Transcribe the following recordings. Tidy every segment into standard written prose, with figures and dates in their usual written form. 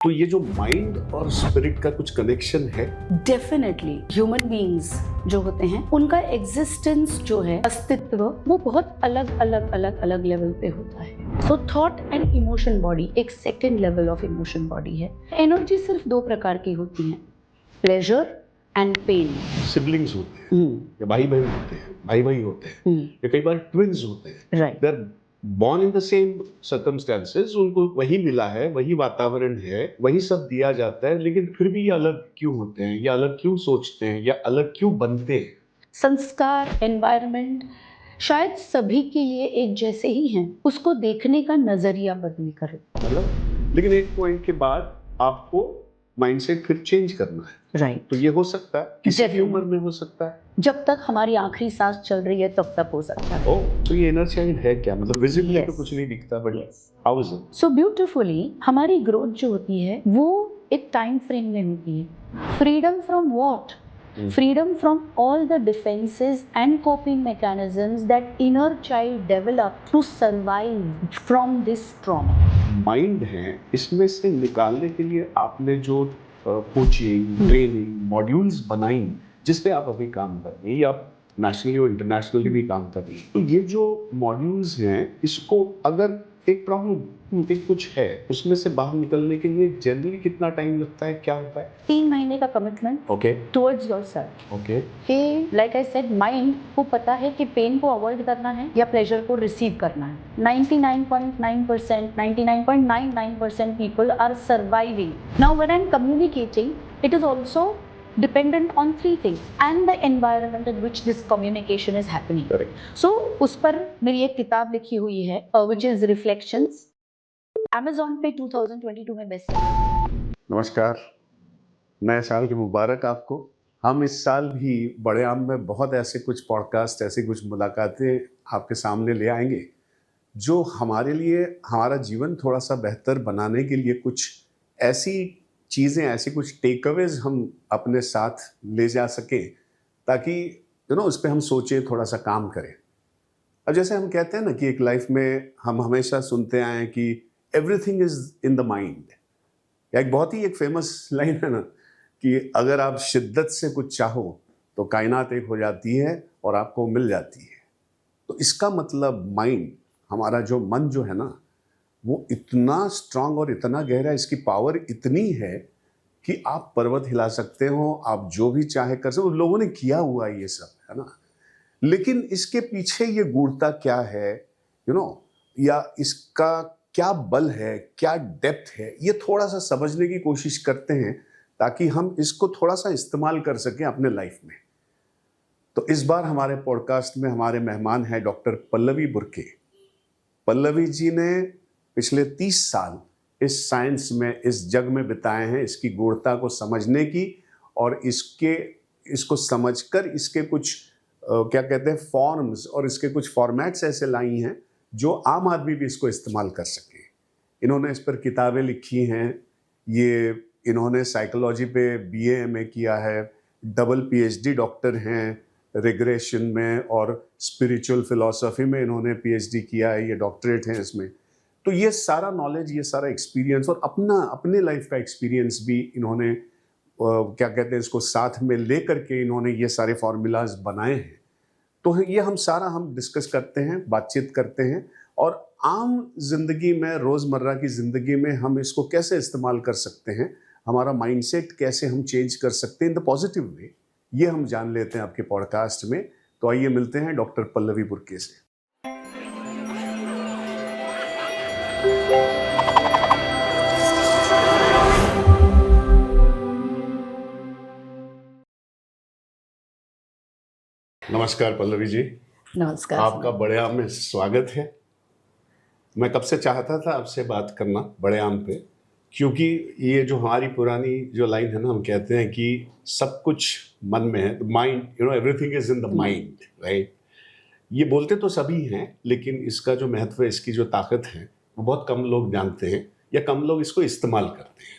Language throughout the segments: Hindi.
तो ये जो माइंड और स्पिरिट का कुछ कनेक्शन है? डेफिनेटली ह्यूमन बीइंग्स जो होते हैं उनका एग्जिस्टेंस जो है, अस्तित्व, वो बहुत अलग लेवल पे होता है। So thought and emotion body एक second level of emotion body है। एनर्जी सिर्फ दो प्रकार की होती है, प्लेजर एंड पेन। सिबलिंग्स होते हैं या भाई बहन होते हैं, भाई भाई होते हैं या कई बार ट्विन्स होते हैं, right. They are born in the same circumstances, उनको वही मिला है, वही वातावरण है, वही सब दिया जाता है, लेकिन फिर भी ये अलग क्यों होते हैं, या अलग क्यों सोचते हैं, या अलग क्यों बनते हैं? संस्कार, एनवायरनमेंट शायद सभी के लिए एक जैसे ही हैं, उसको देखने का नजरिया बदल कर। मतलब लेकिन एक पॉइंट के बाद आपको माइंडसेट फिर चेंज करना है, राइट। तो ये हो सकता है किसी भी उम्र में हो सकता है, जब तक हमारी आखिरी सांस चल रही है तब तक हो सकता है। ओह, तो ये इनर चाइल्ड है क्या? मतलब विजिबली Yes. तो कुछ नहीं दिखता, but Yes. How is it? So beautifully हमारी ग्रोथ जो होती है वो एक टाइम फ्रेम में होती है। Freedom from what? Freedom from all the defenses and coping mechanisms that inner child developed to survive from this trauma. Mind है, इसमें से निकालने के लिए आपने जो कोचिंग, ट्रेनिंग, मॉड्यूल्स बनाई, जिस पे आप अभी काम कर रही हैं, या आप नेशनली और इंटरनेशनली भी काम कर रही हैं, तो ये जो मॉड्यूल्स हैं, इसको अगर एक प्रॉब्लम कुछ है, उसमें से बाहर निकलने के लिए जनरली कितना टाइम लगता है, क्या होता है? 3 महीने का commitment okay towards yourself. Okay कि लाइक आई सेड, माइंड को पता है कि पेन को अवॉइड करना है या प्लेजर को रिसीव करना है। 99.9%, 99.99% people are surviving. Now when I am communicating, it is also dependent on three things and the environment in which this communication is happening. Correct. So उस पर मेरी एक किताब लिखी हुई है which is Reflections, Amazon पे 2022 में बेस्ट सेलर। नमस्कार, नए साल की मुबारक आपको। हम इस साल भी बड़े आम में बहुत ऐसे कुछ पॉडकास्ट, ऐसी कुछ मुलाकातें आपके सामने ले आएंगे जो हमारे लिए हमारा जीवन थोड़ा सा बेहतर बनाने के लिए कुछ ऐसी चीज़ें, ऐसी कुछ टेक अवेज हम अपने साथ ले जा सकें, ताकि उस पर हम सोचें, थोड़ा सा काम करें। अब जैसे हम कहते हैं ना कि एक लाइफ में हम हमेशा सुनते आए हैं कि everything is in the mind, या एक बहुत ही एक फेमस लाइन है ना कि अगर आप शिद्दत से कुछ चाहो तो कायनात एक हो जाती है और आपको मिल जाती है। तो इसका मतलब माइंड, हमारा जो मन जो है ना, वो इतना स्ट्रांग और इतना गहरा, इसकी पावर इतनी है कि आप पर्वत हिला सकते हो, आप जो भी चाहे कर सकते हो। लोगों ने किया हुआ ये सब, है ना। लेकिन इसके पीछे ये गूढ़ता क्या है, या इसका क्या बल है, क्या डेप्थ है, ये थोड़ा सा समझने की कोशिश करते हैं, ताकि हम इसको थोड़ा सा इस्तेमाल कर सकें अपने लाइफ में। तो इस बार हमारे पॉडकास्ट में हमारे मेहमान हैं डॉक्टर पल्लवी बुर्के। पल्लवी जी ने पिछले 30 साल इस साइंस में, इस जग में बिताए हैं, इसकी गूढ़ता को समझने की, और इसको समझकर इसके कुछ क्या कहते हैं फॉर्म्स, और इसके कुछ फॉर्मेट्स ऐसे लाई हैं जो आम आदमी भी इसको इस्तेमाल कर सके। इन्होंने इस पर किताबें लिखी हैं, इन्होंने साइकोलॉजी पे BA MA किया है, डबल PhD डॉक्टर हैं रिग्रेशन में, और स्पिरिचुअल फिलॉसफी में इन्होंने PhD किया है, ये डॉक्टरेट है इसमें। तो ये सारा नॉलेज, ये सारा एक्सपीरियंस, और अपने लाइफ का एक्सपीरियंस भी इन्होंने क्या कहते हैं इसको साथ में ले करके इन्होंने ये सारे फार्मूलाज बनाए हैं। तो ये हम डिस्कस करते हैं, बातचीत करते हैं, और आम जिंदगी में, रोज़मर्रा की ज़िंदगी में हम इसको कैसे इस्तेमाल कर सकते हैं, हमारा माइंडसेट कैसे हम चेंज कर सकते हैं इन द पॉजिटिव वे, ये हम जान लेते हैं आपके पॉडकास्ट में। तो आइए मिलते हैं डॉक्टर पल्लवी बुर्के से। नमस्कार पल्लवी जी। नमस्कार। आपका बड़े आम में स्वागत है। मैं कब से चाहता था आपसे बात करना बड़े आम पे, क्योंकि ये जो हमारी पुरानी जो लाइन है ना, हम कहते हैं कि सब कुछ मन में है, mind, everything is in the mind, right. ये बोलते तो सभी हैं, लेकिन इसका जो महत्व है, इसकी जो ताकत है, वो बहुत कम लोग जानते हैं, या कम लोग इसको इस्तेमाल करते हैं।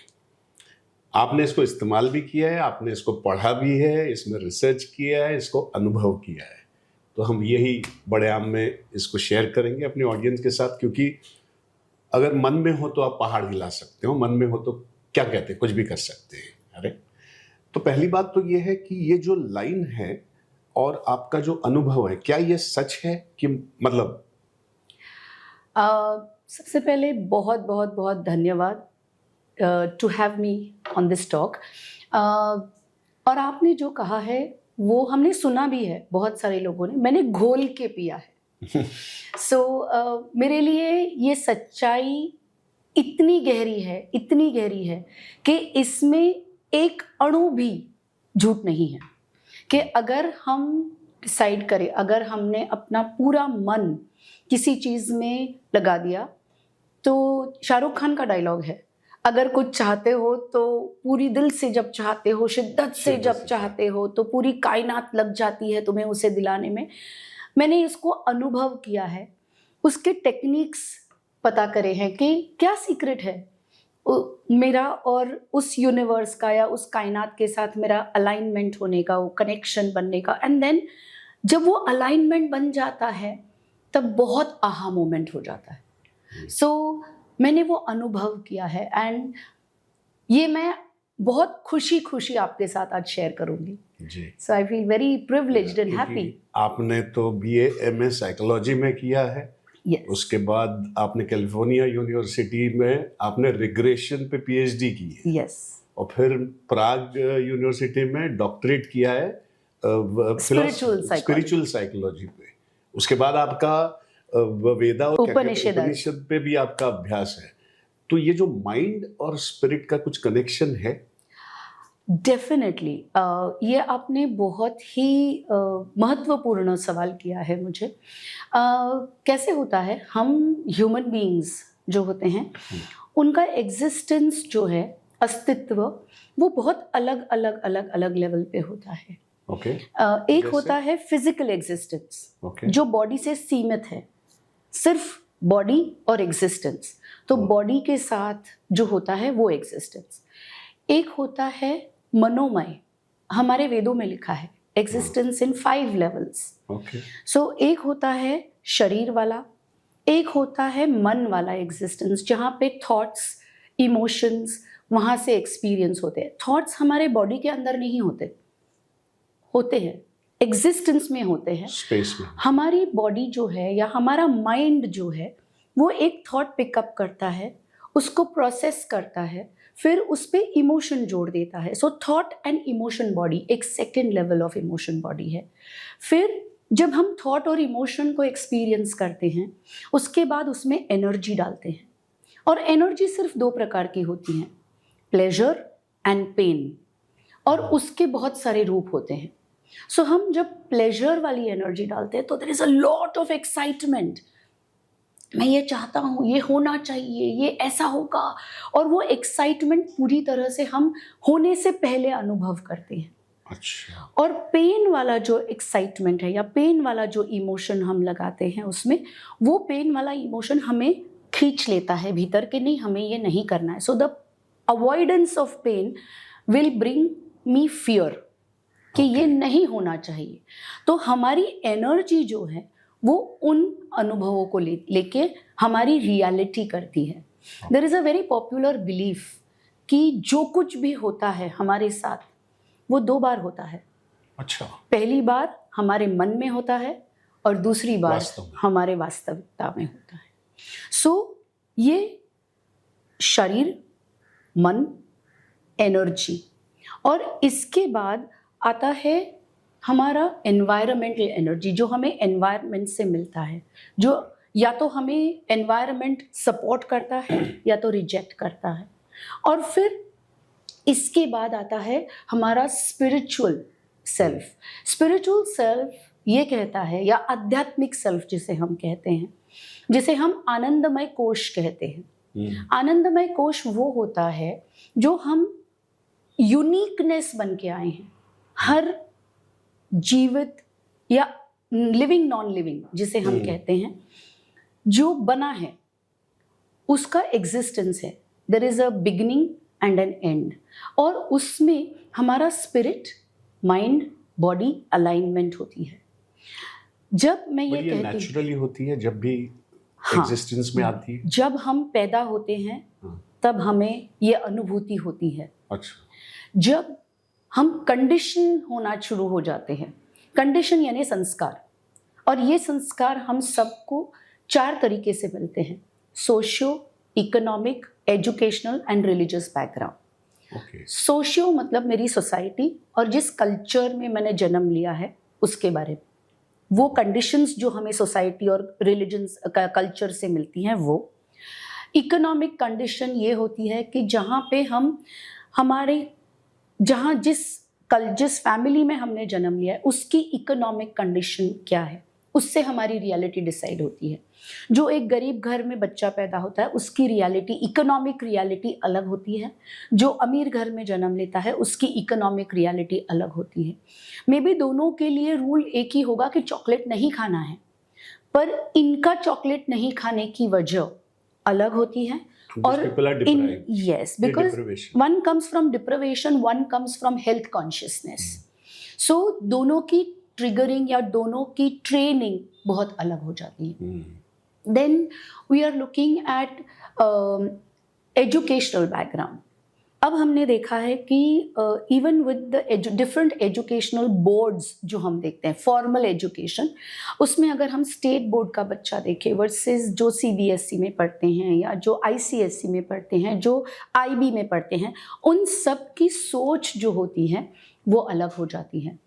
आपने इसको इस्तेमाल भी किया है, आपने इसको पढ़ा भी है, इसमें रिसर्च किया है, इसको अनुभव किया है। तो हम यही बड़े आम में इसको शेयर करेंगे अपने ऑडियंस के साथ, क्योंकि अगर मन में हो तो आप पहाड़ हिला सकते हो, मन में हो तो क्या कहते हैं, कुछ भी कर सकते हैं। अरे, तो पहली बात तो ये है कि ये जो लाइन है और आपका जो अनुभव है, क्या ये सच है कि मतलब? सबसे पहले बहुत बहुत बहुत धन्यवाद to have me on this talk. और आपने जो कहा है वो हमने सुना भी है, बहुत सारे लोगों ने, मैंने घोल के पिया है। सो मेरे लिए ये सच्चाई इतनी गहरी है कि इसमें एक अणु भी झूठ नहीं है। कि अगर हम डिसाइड करें, अगर हमने अपना पूरा मन किसी चीज़ में लगा दिया, तो शाहरुख खान का डायलॉग है, अगर कुछ चाहते हो तो पूरी दिल से जब चाहते हो, शिद्दत से जब चाहते हो, तो पूरी कायनात लग जाती है तुम्हें उसे दिलाने में। मैंने इसको अनुभव किया है, उसके टेक्निक्स पता करे हैं कि क्या सीक्रेट है मेरा और उस यूनिवर्स का या उस कायनात के साथ मेरा अलाइनमेंट होने का, वो कनेक्शन बनने का। एंड देन जब वो अलाइनमेंट बन जाता है तब बहुत आहा मोमेंट हो जाता है। सो मैंने वो अनुभव किया है एंड ये मैं बहुत खुशी आपके साथ आज शेयर करूंगी जी। So I feel very privileged and happy. आपने तो BA MA साइकोलॉजी में किया है। Yes. उसके बाद आपने कैलिफोर्निया यूनिवर्सिटी में आपने रिग्रेशन पे PhD की है। Yes. और फिर प्राग यूनिवर्सिटी में डॉक्टरेट किया है स्पिरिचुअल साइकोलॉजी पे। उसके बाद आपका वेदा और उपनिषद पे भी आपका अभ्यास है। तो ये जो माइंड और स्पिरिट का कुछ कनेक्शन है? डेफिनेटली ये आपने बहुत ही महत्वपूर्ण सवाल किया है मुझे। कैसे होता है, हम ह्यूमन बीइंग्स जो होते हैं उनका एग्जिस्टेंस जो है, अस्तित्व, वो बहुत अलग लेवल पे होता है। Okay. एक होता है फिजिकल एग्जिस्टेंस, जो बॉडी से सीमित है, सिर्फ बॉडी और एग्जिस्टेंस। तो बॉडी के साथ जो होता है वो एग्जिस्टेंस। एक होता है मनोमय, हमारे वेदों में लिखा है एग्जिस्टेंस इन 5 लेवल्स। सो एक होता है शरीर वाला, एक होता है मन वाला एग्जिस्टेंस, जहाँ पे थॉट्स, इमोशंस वहाँ से एक्सपीरियंस होते हैं। थॉट्स हमारे बॉडी के अंदर नहीं होते हैं, एग्जिस्टेंस में होते हैं, स्पेस में। हमारी बॉडी जो है या हमारा माइंड जो है वो एक थॉट पिकअप करता है, उसको प्रोसेस करता है, फिर उस पे इमोशन जोड़ देता है। So thought and emotion body एक second level of emotion body है। फिर जब हम थॉट और इमोशन को एक्सपीरियंस करते हैं, उसके बाद उसमें एनर्जी डालते हैं। और एनर्जी सिर्फ 2 प्रकार की होती हैं, प्लेजर एंड पेन, और उसके बहुत सारे रूप होते हैं। सो हम जब प्लेजर वाली एनर्जी डालते हैं तो there is a lot of excitement, मैं ये चाहता हूँ, ये होना चाहिए, ये ऐसा होगा, और वो एक्साइटमेंट पूरी तरह से हम होने से पहले अनुभव करते हैं। अच्छा। और पेन वाला जो एक्साइटमेंट है या पेन वाला जो इमोशन हम लगाते हैं उसमें, वो पेन वाला इमोशन हमें खींच लेता है भीतर के, नहीं हमें ये नहीं करना है। So the avoidance of pain will bring me fear कि ये नहीं होना चाहिए। तो हमारी एनर्जी जो है वो उन अनुभवों को लेके हमारी रियलिटी करती है। There is a very popular belief कि जो कुछ भी होता है हमारे साथ वो 2 बार होता है। अच्छा। पहली बार हमारे मन में होता है और दूसरी बार हमारे वास्तविकता में होता है। सो ये शरीर, मन, एनर्जी, और इसके बाद आता है हमारा एनवायरमेंटल एनर्जी, जो हमें एनवायरनमेंट से मिलता है, जो या तो हमें एनवायरनमेंट सपोर्ट करता है या तो रिजेक्ट करता है। और फिर इसके बाद आता है हमारा स्पिरिचुअल सेल्फ। स्पिरिचुअल सेल्फ ये कहता है, या आध्यात्मिक सेल्फ जिसे हम कहते हैं, जिसे हम आनंदमय कोश कहते हैं। आनंदमय कोश वो होता है जो हम यूनिकनेस बन के आए हैं। हर जीवित या लिविंग नॉन लिविंग जिसे हम कहते हैं, जो बना है उसका एग्जिस्टेंस है। There is a beginning and an end, और उसमें हमारा स्पिरिट, माइंड, बॉडी अलाइनमेंट होती है। जब मैं ये कहती हूँ नेचुरली होती है, जब भी एग्जिस्टेंस में आती है, जब हम पैदा होते हैं तब हमें ये अनुभूति होती है। अच्छा। जब हम कंडीशन होना शुरू हो जाते हैं, कंडीशन यानी संस्कार, और ये संस्कार हम सबको 4 तरीके से मिलते हैं: socio, economic, educational and religious background. Okay. Socio मतलब मेरी सोसाइटी और जिस कल्चर में मैंने जन्म लिया है उसके बारे में, वो कंडीशंस जो हमें सोसाइटी और रिलीजन्स कल्चर से मिलती हैं वो। इकोनॉमिक कंडीशन ये होती है कि जहाँ पे हम हमारे जहाँ जिस फैमिली में हमने जन्म लिया है उसकी इकोनॉमिक कंडीशन क्या है, उससे हमारी रियलिटी डिसाइड होती है। जो एक गरीब घर में बच्चा पैदा होता है उसकी रियलिटी, इकोनॉमिक रियलिटी अलग होती है। जो अमीर घर में जन्म लेता है उसकी इकोनॉमिक रियलिटी अलग होती है। मे बी दोनों के लिए रूल एक ही होगा कि चॉकलेट नहीं खाना है, पर इनका चॉकलेट नहीं खाने की वजह अलग होती है। और yes, because one comes from deprivation, one comes from health consciousness. So दोनों की ट्रिगरिंग या दोनों की ट्रेनिंग बहुत अलग हो जाती है। Then we are looking at educational background. अब हमने देखा है कि even with the different educational boards जो हम देखते हैं, फॉर्मल एजुकेशन, उसमें अगर हम स्टेट बोर्ड का बच्चा देखें वर्सेस जो सीबीएसई में पढ़ते हैं या जो आईसीएसई में पढ़ते हैं, जो आईबी में पढ़ते हैं, उन सब की सोच जो होती है वो अलग हो जाती है।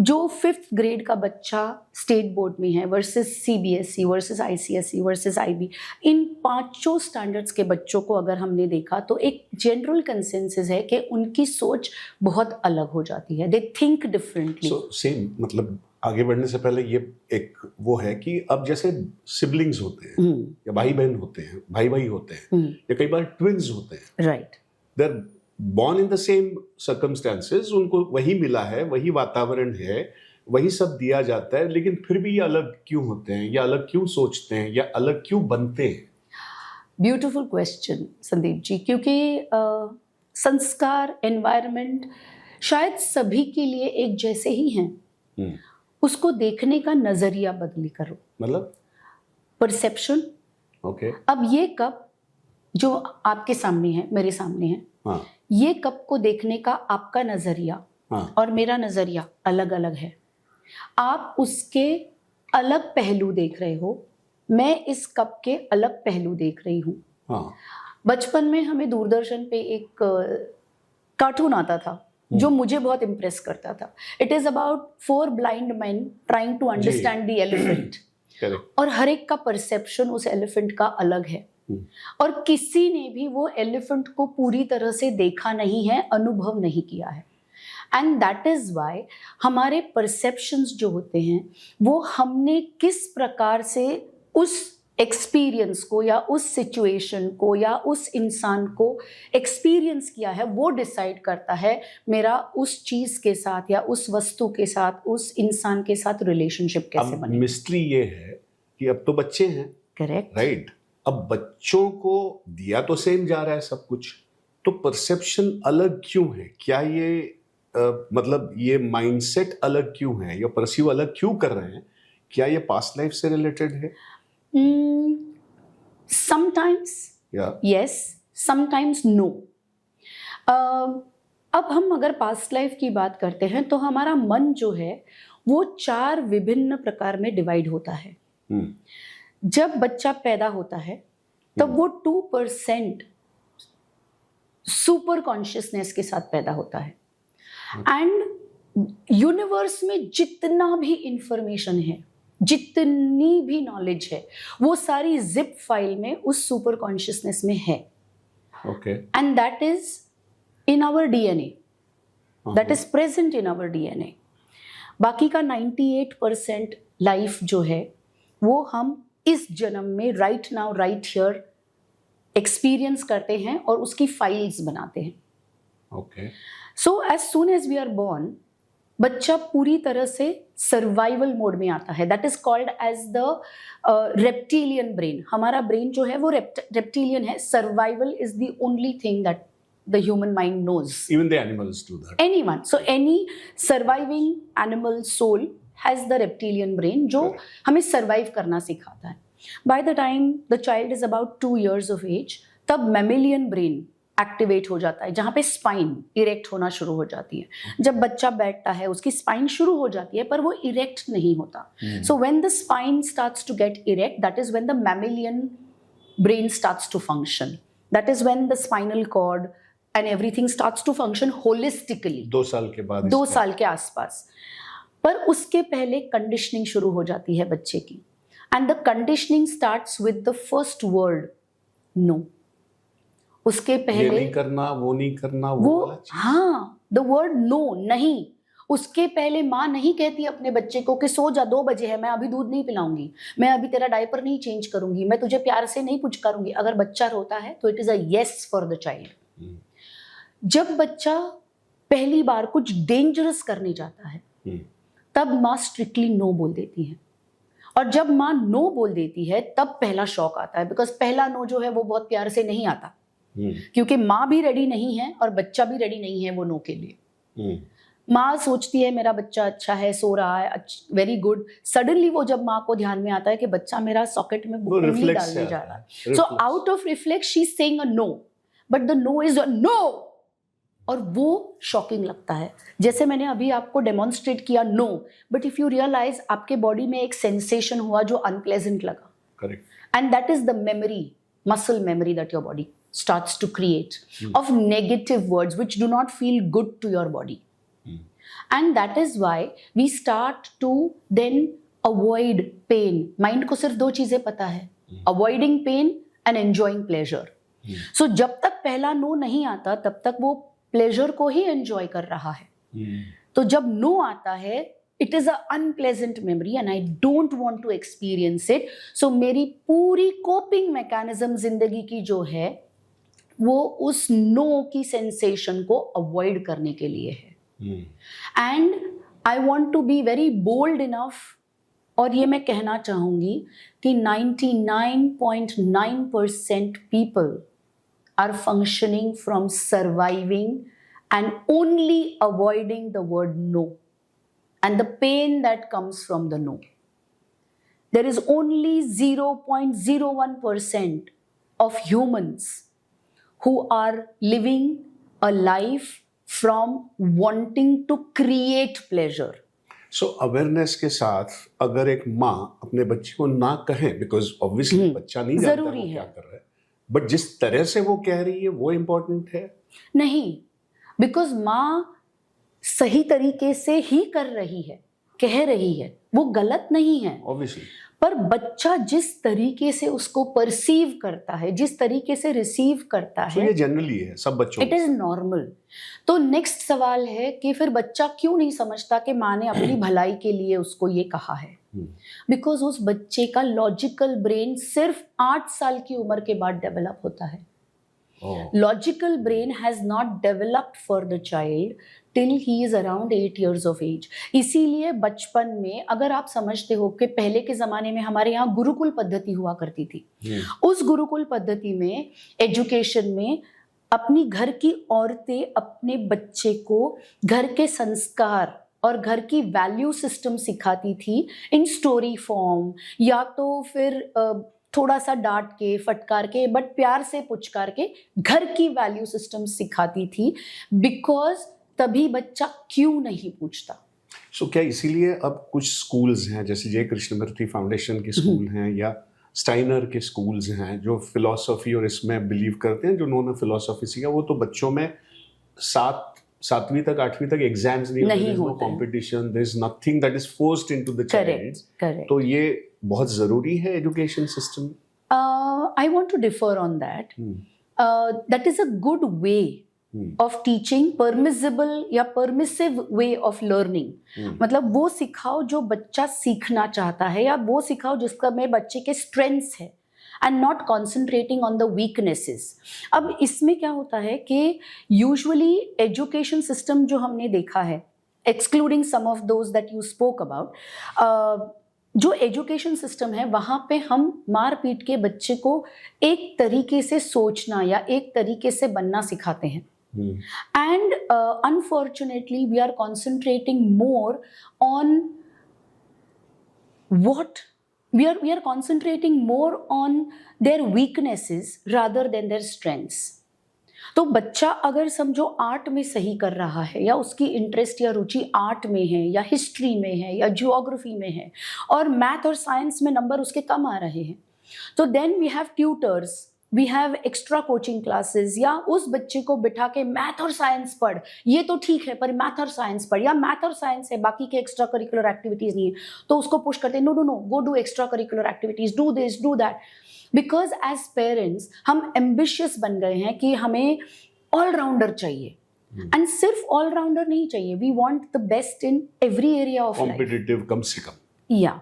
जो 5th ग्रेड का बच्चा स्टेट बोर्ड में है versus CBSE versus ICSE versus IB, इन 5 स्टैंडर्ड्स के बच्चों को अगर हमने देखा तो एक जनरल कंसेंसस है कि उनकी सोच बहुत अलग हो जाती है। They think differently. So same, मतलब आगे बढ़ने से पहले ये एक वो है कि अब जैसे सिबलिंग्स होते हैं या भाई बहन होते हैं, भाई भाई होते हैं, या कई बार ट्विन्स होते हैं, right, they are born in the same circumstances, उनको वही मिला है, वही वातावरण है, वही सब दिया जाता है, लेकिन फिर भी ये अलग क्यों होते हैं, या अलग क्यों सोचते हैं, या अलग क्यों बनते हैं? ब्यूटिफुल क्वेश्चन संदीप जी, क्योंकि संस्कार, एनवायरनमेंट शायद सभी के लिए एक जैसे ही हैं। उसको देखने का नजरिया बदली करो, मतलब परसेप्शन। ओके। अब ये कप जो आपके सामने है, मेरे सामने है, हाँ, ये कप को देखने का आपका नजरिया हाँ, और मेरा नजरिया अलग अलग है। आप उसके अलग पहलू देख रहे हो, मैं इस कप के अलग पहलू देख रही हूँ। हाँ। बचपन में हमें दूरदर्शन पे एक कार्टून आता था जो मुझे बहुत इम्प्रेस करता था। It is about 4 blind man trying to understand the elephant, और हर एक का परसेप्शन उस एलिफेंट का अलग है, और किसी ने भी वो एलिफेंट को पूरी तरह से देखा नहीं है, अनुभव नहीं किया है। एंड दैट इज वाई हमारे परसेप्शंस जो होते हैं वो हमने किस प्रकार से उस एक्सपीरियंस को या उस सिचुएशन को या उस इंसान को एक्सपीरियंस किया है, वो डिसाइड करता है मेरा उस चीज के साथ या उस वस्तु के साथ, उस इंसान के साथ रिलेशनशिप कैसे बने। मिस्ट्री ये है कि अब तो बच्चे हैं, करेक्ट, राइट? अब बच्चों को दिया तो सेम जा रहा है सब कुछ, तो परसेप्शन अलग क्यों है? क्या ये मतलब ये माइंडसेट अलग क्यों है, या परसीव अलग क्यों कर रहे हैं? क्या ये पास्ट लाइफ से रिलेटेड है? Sometimes yes, sometimes no. अब हम अगर पास्ट लाइफ की बात करते हैं तो हमारा मन जो है वो 4 विभिन्न प्रकार में डिवाइड होता है। जब बच्चा पैदा होता है तब वो 2% सुपर कॉन्शियसनेस के साथ पैदा होता है, एंड यूनिवर्स में जितना भी इंफॉर्मेशन है, जितनी भी नॉलेज है, वो सारी जिप फाइल में उस सुपर कॉन्शियसनेस में है। Okay. And that is in our DNA, that is present in our DNA. बाकी का 98% लाइफ जो है वो हम इस जन्म में right now right here experience करते हैं और उसकी फाइल्स बनाते हैं। Okay. So as soon as we are born, बच्चा पूरी तरह से सर्वाइवल मोड में आता है। That is called as the reptilian brain. हमारा ब्रेन जो है वो रेप्टिलियन है। Survival is the only thing that the human mind knows. Even the animals do that. Anyone. So any surviving animal soul has the reptilian brain जो हमें survive करना सिखाता है. By the time the child is about 2 years of age, तब मैमिलियन ब्रेन एक्टिवेट हो जाता है, जहाँ पे स्पाइन इरेक्ट होना शुरू हो जाती है। जब बच्चा बैठता है उसकी स्पाइन शुरू हो जाती है पर वो इरेक्ट नहीं होता। So when the spine starts to get erect, that is when the mammalian brain starts to function. That is when the spinal cord and everything starts to function holistically. 2 साल के बाद 2 साल के आसपास। पर उसके पहले कंडीशनिंग शुरू हो जाती है बच्चे की, and the conditioning starts with the first word no. उसके ये पहले नहीं करना, वो नहीं करना, वो वाला चीज़। हाँ, द वर्ड नो, नहीं। उसके पहले माँ नहीं कहती अपने बच्चे को कि सो जा, 2 बजे है, मैं अभी दूध नहीं पिलाऊंगी, मैं अभी तेरा डायपर नहीं चेंज करूंगी, मैं तुझे प्यार से नहीं पुचकारूंगी। अगर बच्चा रोता है तो it is a yes for the child. जब बच्चा पहली बार कुछ डेंजरस करने जाता है तब माँ स्ट्रिक्टली नो बोल देती है, और जब माँ नो बोल देती है तब पहला शॉक आता है, बिकॉज पहला नो जो है वो बहुत प्यार से नहीं आता, क्योंकि माँ भी रेडी नहीं है और बच्चा भी रेडी नहीं है वो नो के लिए। माँ सोचती है मेरा बच्चा अच्छा है, सो रहा है, वेरी गुड। सडनली वो जब माँ को ध्यान में आता है कि बच्चा मेरा सॉकेट में उंगली डालने जा रहा है, so out of reflex she is saying a no, but the no is a no, और वो शॉकिंग लगता है। जैसे मैंने अभी आपको डेमोन्स्ट्रेट किया no, but if you realise आपके बॉडी में एक सेंसेशन हुआ जो अनप्लेजेंट लगा, correct, and that is the memory, muscle memory that your body starts to create of negative words which do not feel good to your body. And that is why we start to then avoid pain. Mind को सिर्फ 2 चीजें पता है, avoiding pain and enjoying pleasure. So जब तक पहला नो नहीं आता तब तक वो प्लेजर को ही एंजॉय कर रहा है। तो जब नो आता है, it is a unpleasant memory and I don't want to experience it. सो मेरी पूरी कोपिंग मैकेनिज्म जिंदगी की जो है वो उस नो की सेंसेशन को अवॉइड करने के लिए है। And I want to be very bold enough, और ये मैं कहना चाहूंगी कि 99.9% people are functioning from surviving and only avoiding the word no and the pain that comes from the no. There is only 0.01% of humans who are living a life from wanting to create pleasure. So awareness के साथ अगर एक माँ अपने बच्चे को ना कहे, because obviously बच्चा नहीं जानता वो क्या कर रहा है, but जिस तरह से वो कह रही है वो important है? नहीं, because माँ सही तरीके से ही कर रही है, कह रही है, वो गलत नहीं है Obviously. पर बच्चा जिस तरीके से उसको परसीव करता है, जिस तरीके से रिसीव करता है, ये जनरली है सब बच्चों, इट इज नॉर्मल। तो नेक्स्ट सवाल है कि फिर बच्चा क्यों नहीं समझता कि माँ ने अपनी भलाई के लिए उसको ये कहा है? बिकॉज उस बच्चे का लॉजिकल ब्रेन सिर्फ 8 साल की उम्र के बाद डेवलप होता है। Logical brain has not developed for the child till he is around 8 years of age. इसीलिए बचपन में अगर आप समझते हो कि पहले के ज़माने में हमारे यहाँ गुरुकुल पद्धति हुआ करती थी, उस गुरुकुल पद्धति में एजुकेशन में अपनी घर की औरतें अपने बच्चे को घर के संस्कार और घर की वैल्यू सिस्टम सिखाती थी इन स्टोरी फॉर्म, या तो फिर थोड़ा सा डांट के, फटकार के, बट प्यार से पुचकार के घर की वैल्यू सिस्टम सिखाती थी, बिकॉज तभी बच्चा क्यों नहीं पूछता। सो क्या इसीलिए अब कुछ स्कूल्स हैं, जैसे जय कृष्णमूर्ति फाउंडेशन के स्कूल हैं या स्टाइनर के स्कूल्स हैं, जो फिलॉसफी और इसमें बिलीव करते हैं, जो उन्होंने फिलॉसफी सीखा, वो तो बच्चों में 7वीं तक 8वीं तक एग्जाम्स नहीं होते, competition, there is nothing that is forced into the child. तो ये बहुत जरूरी है education system. I want to differ on that. That is a good way of teaching, permissible या परमिसिव वे ऑफ लर्निंग। मतलब वो सिखाओ जो बच्चा सीखना चाहता है, या वो सिखाओ जिसका में बच्चे के स्ट्रेंथ्स है, and not concentrating on the weaknesses. अब इसमें क्या होता है कि यूजुअली एजुकेशन सिस्टम जो हमने देखा है, excluding some of those that you spoke about, जो एजुकेशन सिस्टम है वहाँ पे हम मार पीट के बच्चे को एक तरीके से सोचना या एक तरीके से बनना सिखाते हैं। And unfortunately we are concentrating more on what we are concentrating more on their weaknesses rather than their strengths. तो बच्चा अगर समझो आर्ट में सही कर रहा है, या उसकी इंटरेस्ट या रुचि आर्ट में है, या हिस्ट्री में है, या जियोग्राफी में है, और मैथ और साइंस में नंबर उसके कम आ रहे हैं, तो then we have tutors, we have extra coaching classes, या उस बच्चे को बिठा के मैथ और साइंस पढ़, ये तो ठीक है पर मैथ और साइंस पढ़, या मैथ और साइंस है बाकी के एक्स्ट्रा करिकुलर एक्टिविटीज नहीं है, तो उसको पुश करते हैं, no no no, go do extra curricular activities, do this do that. Because as parents हम एम्बिशियस बन गए हैं कि हमें ऑलराउंडर चाहिए, एंड सिर्फ ऑलराउंडर नहीं चाहिए, we want the best in every area of life, competitive कम से कम। या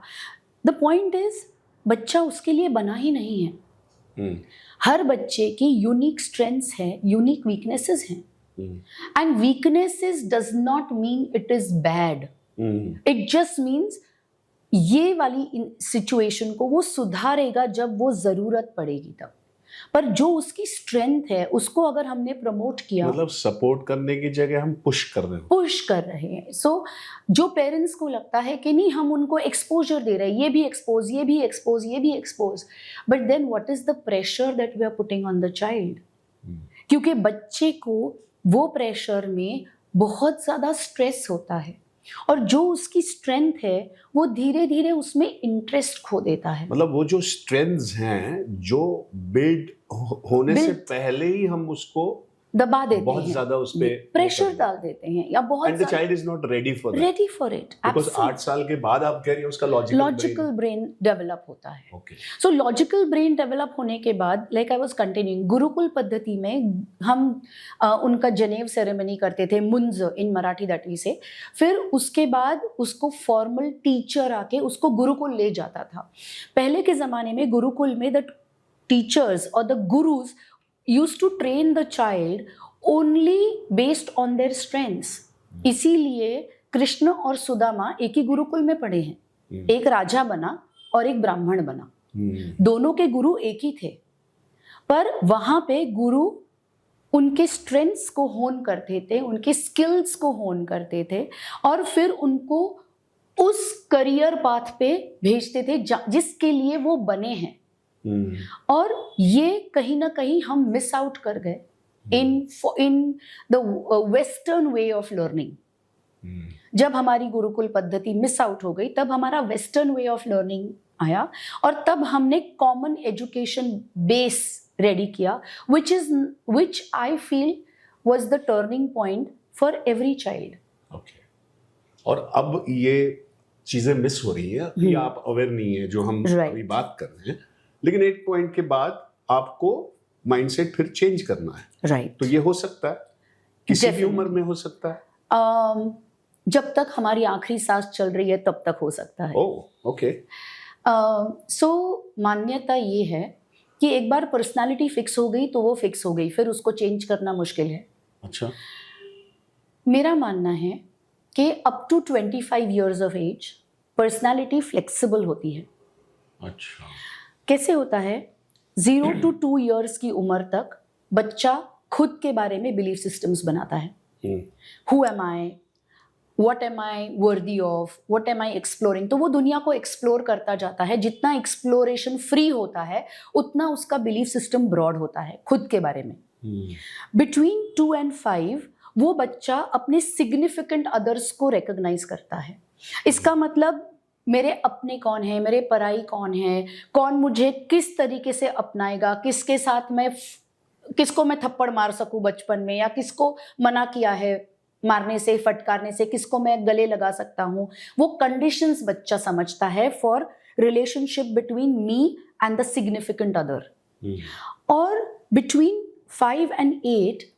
द पॉइंट इज बच्चा उसके लिए बना ही नहीं है। हर बच्चे की यूनिक स्ट्रेंथ्स हैं, यूनिक वीकनेसेस हैं, and weaknesses does not mean it is bad, it just means ये वाली सिचुएशन को वो सुधारेगा जब वो जरूरत पड़ेगी तब। पर जो उसकी स्ट्रेंथ है उसको अगर हमने प्रमोट किया, मतलब सपोर्ट करने की जगह हम पुश कर रहे हैं। सो जो पेरेंट्स को लगता है कि नहीं हम उनको एक्सपोजर दे रहे हैं, ये भी एक्सपोज, ये भी एक्सपोज, ये भी expose, but then what is the pressure that we are putting on the child? क्योंकि बच्चे को वो प्रेशर में बहुत ज्यादा स्ट्रेस होता है, और जो उसकी स्ट्रेंथ है वो धीरे धीरे उसमें इंटरेस्ट खो देता है। मतलब वो जो स्ट्रेंथ्स हैं जो बिल्ड होने से पहले ही हम उसको दबा देते बहुत हैं, ज्यादा उस पे प्रेशर डाल देते हैं, या बहुत and the child is not ready for it, because 8 साल के बाद आप कह रही हैं उसका लॉजिकल ब्रेन डेवलप होता है। ओके, सो लॉजिकल ब्रेन डेवलप होने के बाद, like I was continuing, Gurukul पद्धति में हम उनका जनेव सेरेमनी करते थे, मुंज इन मराठी दैट वी से, फिर उसके बाद उसको फॉर्मल टीचर आके उसको गुरुकुल ले जाता था। पहले के जमाने में गुरुकुल में द टीचर्स और the gurus used to train the child only based on their strengths. इसीलिए कृष्ण और सुदामा एक ही गुरुकुल में पढ़े हैं, एक राजा बना और एक ब्राह्मण बना, दोनों के गुरु एक ही थे, पर वहां पे गुरु उनके स्ट्रेंथ्स को होन करते थे, उनके स्किल्स को होन करते थे, और फिर उनको उस करियर पाथ पे भेजते थे जिसके लिए वो बने हैं। और ये कहीं ना कहीं हम मिस आउट कर गए in the western way of learning. जब हमारी गुरुकुल पद्धति मिस आउट हो गई तब हमारा वेस्टर्न वे ऑफ लर्निंग आया, और तब हमने कॉमन एजुकेशन बेस रेडी किया, which I feel was the turning point for every child. Okay, और अब ये चीजें मिस हो रही है कि आप अवेयर नहीं है जो हम अभी बात कर रहे हैं, लेकिन एक पॉइंट के बाद आपको माइंडसेट फिर चेंज करना है, राइट? तो ये हो सकता है किसी भी उम्र में हो सकता है, जब तक हमारी आखिरी सांस चल रही है तब तक हो सकता है। ओके। सो मान्यता ये है कि एक बार पर्सनालिटी फिक्स हो गई तो वो फिक्स हो गई, फिर उसको चेंज करना मुश्किल है। अच्छा, मेरा मानना है कि up to 25 years of age personality flexible होती है। अच्छा, कैसे होता है? 0 to 2 years की उम्र तक बच्चा खुद के बारे में बिलीफ सिस्टम्स बनाता है। Who am I, what am I worthy of, what am I exploring. तो वो दुनिया को एक्सप्लोर करता जाता है, जितना एक्सप्लोरेशन फ्री होता है उतना उसका बिलीफ सिस्टम ब्रॉड होता है खुद के बारे में। बिटवीन 2 and 5 वो बच्चा अपने सिग्निफिकेंट अदर्स को रिकॉग्नाइज करता है। इसका मतलब मेरे अपने कौन है, मेरे पराई कौन है, कौन मुझे किस तरीके से अपनाएगा, किसके साथ मैं, किसको मैं थप्पड़ मार सकूं बचपन में, या किसको मना किया है मारने से, फटकारने से, किसको मैं गले लगा सकता हूं, वो कंडीशंस बच्चा समझता है for relationship between me and the significant other. और बिटवीन 5 and 8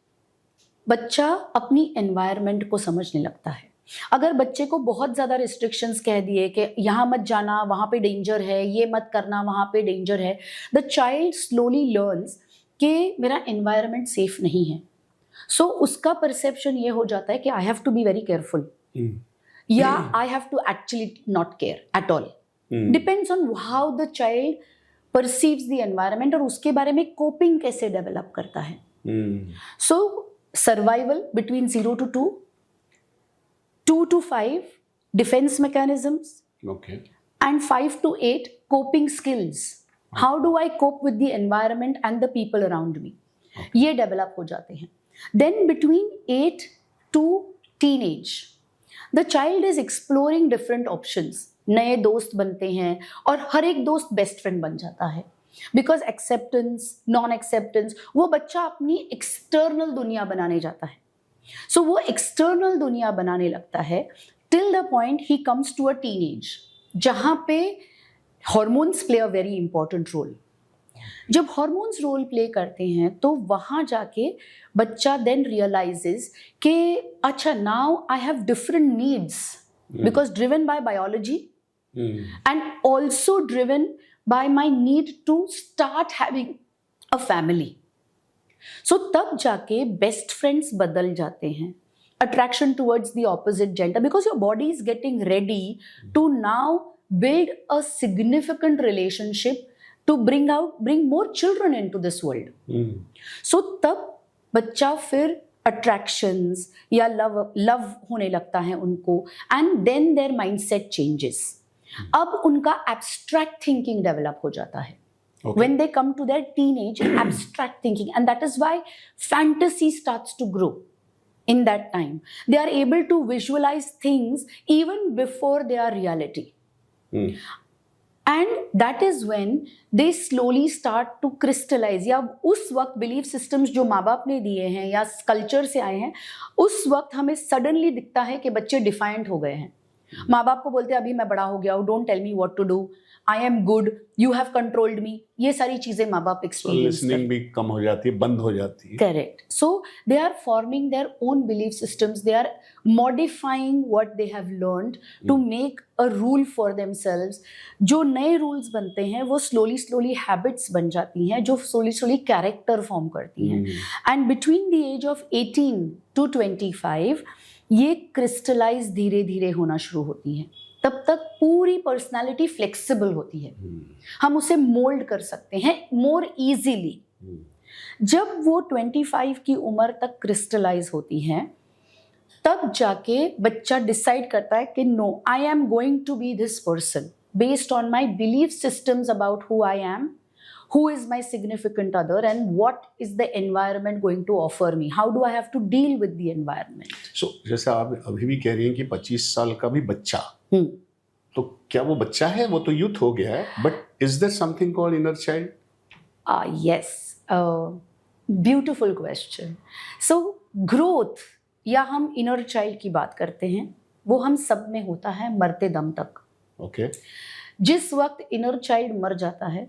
बच्चा अपनी एनवायरनमेंट को समझने लगता है। अगर बच्चे को बहुत ज़्यादा रिस्ट्रिक्शंस कह दिए कि यहाँ मत जाना, वहाँ पे डेंजर है, ये मत करना, वहाँ पे डेंजर है, द चाइल्ड स्लोली लर्न्स कि मेरा एनवायरनमेंट सेफ नहीं है। सो उसका परसेप्शन ये हो जाता है कि I have to be very careful, या I have to actually not care at all. Depends on how the child perceives the environment और उसके बारे में कोपिंग कैसे डेवलप करता है। So survival between 0 to 2, 2 to 5 defence mechanisms, okay, And 5 to 8, coping skills. How do I cope with the environment and the people around me? ये develop हो जाते हैं. Then between 8 to teenage, the child is exploring different options. नए दोस्त बनते हैं और हर एक दोस्त बेस्ट फ्रेंड बन जाता है. बिकॉज एक्सेप्टेंस, नॉन एक्सेप्टेंस, वो बच्चा अपनी एक्सटर्नल दुनिया बनाने जाता है. सो वो एक्सटर्नल दुनिया बनाने लगता है टिल द पॉइंट ही कम्स टू अ टीनेज, जहाँ पे hormones play a very important role. जब हॉर्मोन्स रोल प्ले करते हैं तो वहाँ जाके बच्चा देन रियलाइजेस कि अच्छा, now I have different needs, because driven by biology and also driven by my need to start having a family. So तब जाके best friends बदल जाते हैं, attraction towards the opposite gender, because your body is getting ready to now build a significant relationship to bring more children into this world. So तब बच्चा फिर attractions या love होने लगता है उनको, and then their mindset changes. अब उनका abstract thinking develop हो जाता है. When they come to their teenage, abstract thinking, and that is why fantasy starts to grow in that time. They are able to visualize things even before they are reality. And that is when they slowly start to crystallize. या उस वक्त belief systems जो माँ बाप ने दिए हैं या culture से आए हैं, उस वक्त हमें suddenly दिखता है कि बच्चे defiant हो गए हैं. माँ बाप को बोलते हैं अभी मैं बड़ा हो गया हूँ, don't tell me what to do, I am good, you have controlled me. ये सारी चीजें माँ बाप एक्सपीरियंस करते हैं. लिसनिंग भी कम हो जाती है, बंद हो जाती है. Correct. So they are forming their own belief systems, they are modifying what they have learned to make a rule for themselves. जो नए रूल्स बनते हैं वो स्लोली हैबिट्स बन जाती हैं, जो स्लोली कैरेक्टर फॉर्म करती हैं. And between the age of 18 to 25 ये क्रिस्टलाइज धीरे धीरे होना शुरू होती है. तब तक पूरी पर्सनालिटी फ्लेक्सिबल होती है, हम उसे मोल्ड कर सकते हैं मोर इजीली. जब वो 25 की उम्र तक क्रिस्टलाइज होती है, तब जाके बच्चा डिसाइड करता है कि no, I am going to be this person based on my belief systems about who I am, who is my significant other, and what is the environment going to offer me, how do I have to deal with the environment. So जैसे आप अभी भी कह रही हैं कि 25 साल का भी बच्चा, तो क्या वो बच्चा है? वो तो यूथ हो गया है, but is there something called inner child? Yes, beautiful question. So growth या हम inner child की बात करते हैं, वो हम सब में होता है मरते दम तक. Okay. जिस वक्त inner child मर जाता है,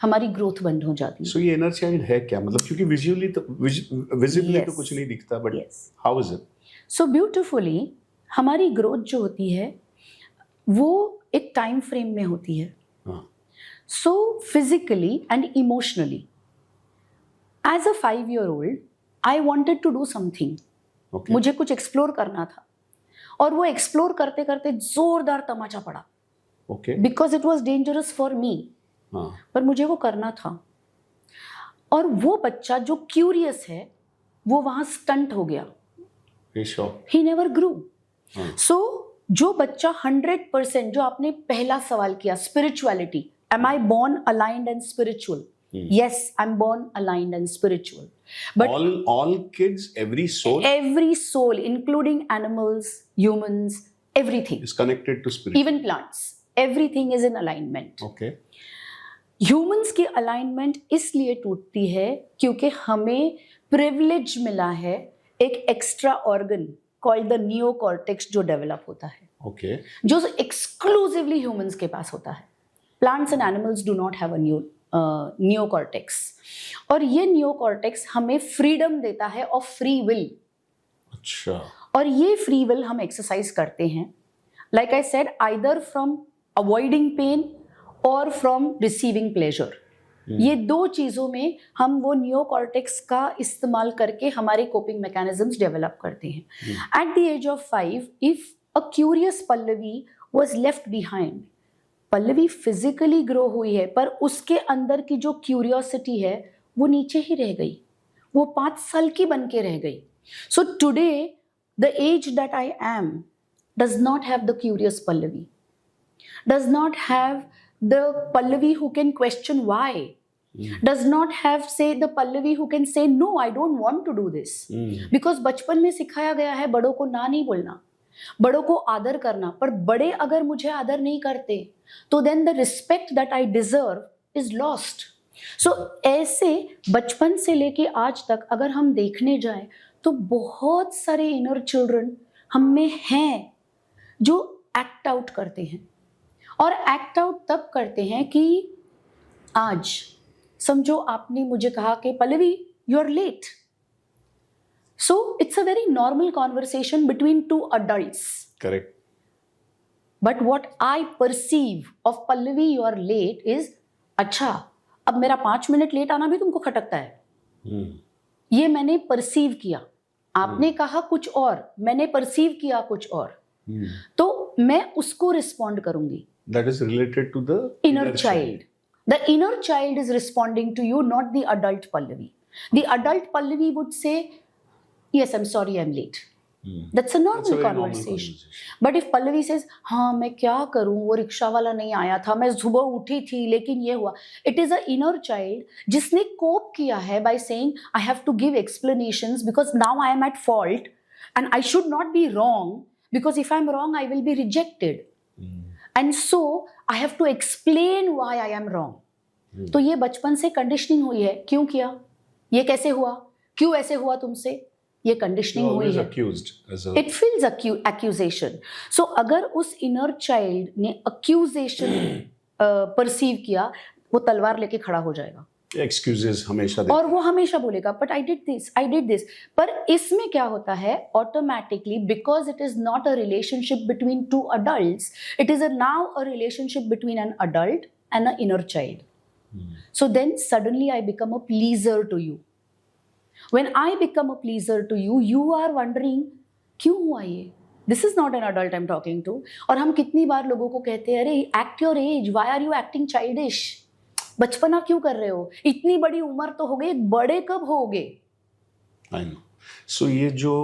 हमारी ग्रोथ बंद हो जाती है. So ये इनर चाइल्ड है क्या? मतलब क्योंकि विजुअली तो विजिबली तो कुछ नहीं दिखता, but how is it? So beautifully हमारी ग्रोथ जो होती है वो एक टाइम फ्रेम में होती है. So physically and emotionally, as a 5-year-old I wanted to do something. मुझे कुछ एक्सप्लोर करना था और वो एक्सप्लोर करते करते जोरदार तमाचा पड़ा. Because it was dangerous for me. पर मुझे वो करना था. और वो बच्चा जो क्यूरियस है वो वहां स्टंट हो गया. ही नेवर ग्रू. सो जो बच्चा 100%, जो आपने पहला सवाल किया, spirituality, am I born aligned and spiritual? Yes, I'm born aligned and spiritual. But all kids, every soul, including animals, humans, everything is connected to spirit. Even plants, everything is in alignment. Okay. Humans की alignment इसलिए टूटती है क्योंकि हमें privilege मिला है एक extra organ called the neocortex जो develop होता है. Okay. जो exclusively humans के पास होता है. Plants and animals do not have a neocortex. और ये neocortex हमें freedom देता है of free will. अच्छा. और ये free will हम exercise करते हैं. Like I said, either from avoiding pain और from receiving pleasure. ये दो चीज़ों में हम वो neocortex का इस्तेमाल करके हमारे coping mechanisms develop करते हैं. At the age of 5, if a curious Pallavi was left behind, Pallavi physically grow हुई है पर उसके अंदर की जो क्यूरियोसिटी है वो नीचे ही रह गई, वो 5 साल की बन के रह गई. So today the age that I am does not have the curious Pallavi. does not have the Pallavi who can question why, does not have say the Pallavi who can say no, I don't want to do this, because बचपन में सिखाया गया है बड़ों को ना नहीं बोलना, बड़ों को आदर करना, पर बड़े अगर मुझे आदर नहीं करते तो then the respect that I deserve is lost. So ऐसे बचपन से लेके आज तक अगर हम देखने जाएं तो बहुत सारे इनर चिल्ड्रन हम में हैं जो एक्ट आउट करते हैं, और एक्ट आउट तब करते हैं कि आज समझो आपने मुझे कहा कि Pallavi you are late, so it's a very normal conversation between two adults, correct, but what I perceive of Pallavi you are late is, अच्छा अब मेरा 5 मिनट लेट आना भी तुमको खटकता है, ये मैंने परसीव किया, आपने कहा कुछ और, मैंने परसीव किया कुछ और, तो मैं उसको रिस्पॉन्ड करूंगी. That is related to the inner child. The inner child is responding to you, not the adult Pallavi. The adult Pallavi would say, yes, I'm sorry, I'm late. That's a normal conversation. But if Pallavi says, हाँ मैं क्या करूँ, वो रिक्शा वाला नहीं आया था, मैं सुबह उठी थी लेकिन ये हुआ, it is a inner child जिसने कोप किया है by saying I have to give explanations because now I am at fault and I should not be wrong because if I'm wrong I will be rejected. And so I have to explain why I am wrong. तो ये बचपन से कंडीशनिंग हुई है. क्यों किया, ये कैसे हुआ, क्यों ऐसे हुआ तुमसे, ये कंडीशनिंग हुई है. It feels accusation. सो अगर उस इनर चाइल्ड ने एक्यूजेशन परसीव किया, वो तलवार लेके खड़ा हो जाएगा, एक्सक्यूजेस हमेशा देता और वो हमेशा बोलेगा बट आई डिड दिस. पर इसमें क्या होता है, automatically because it is not a relationship between two adults, it is now a relationship between an adult and a inner child. So then suddenly I become a pleaser to you. When I become a pleaser to you, you are wondering क्यों हुआ ये? This is not an adult I'm talking to. और हम कितनी बार लोगों को कहते हैं अरे act your age, why are you acting childish? बचपना क्यों कर रहे हो, इतनी बड़ी उम्र तो हो गई, बड़े कब होगे? I know. So ये जो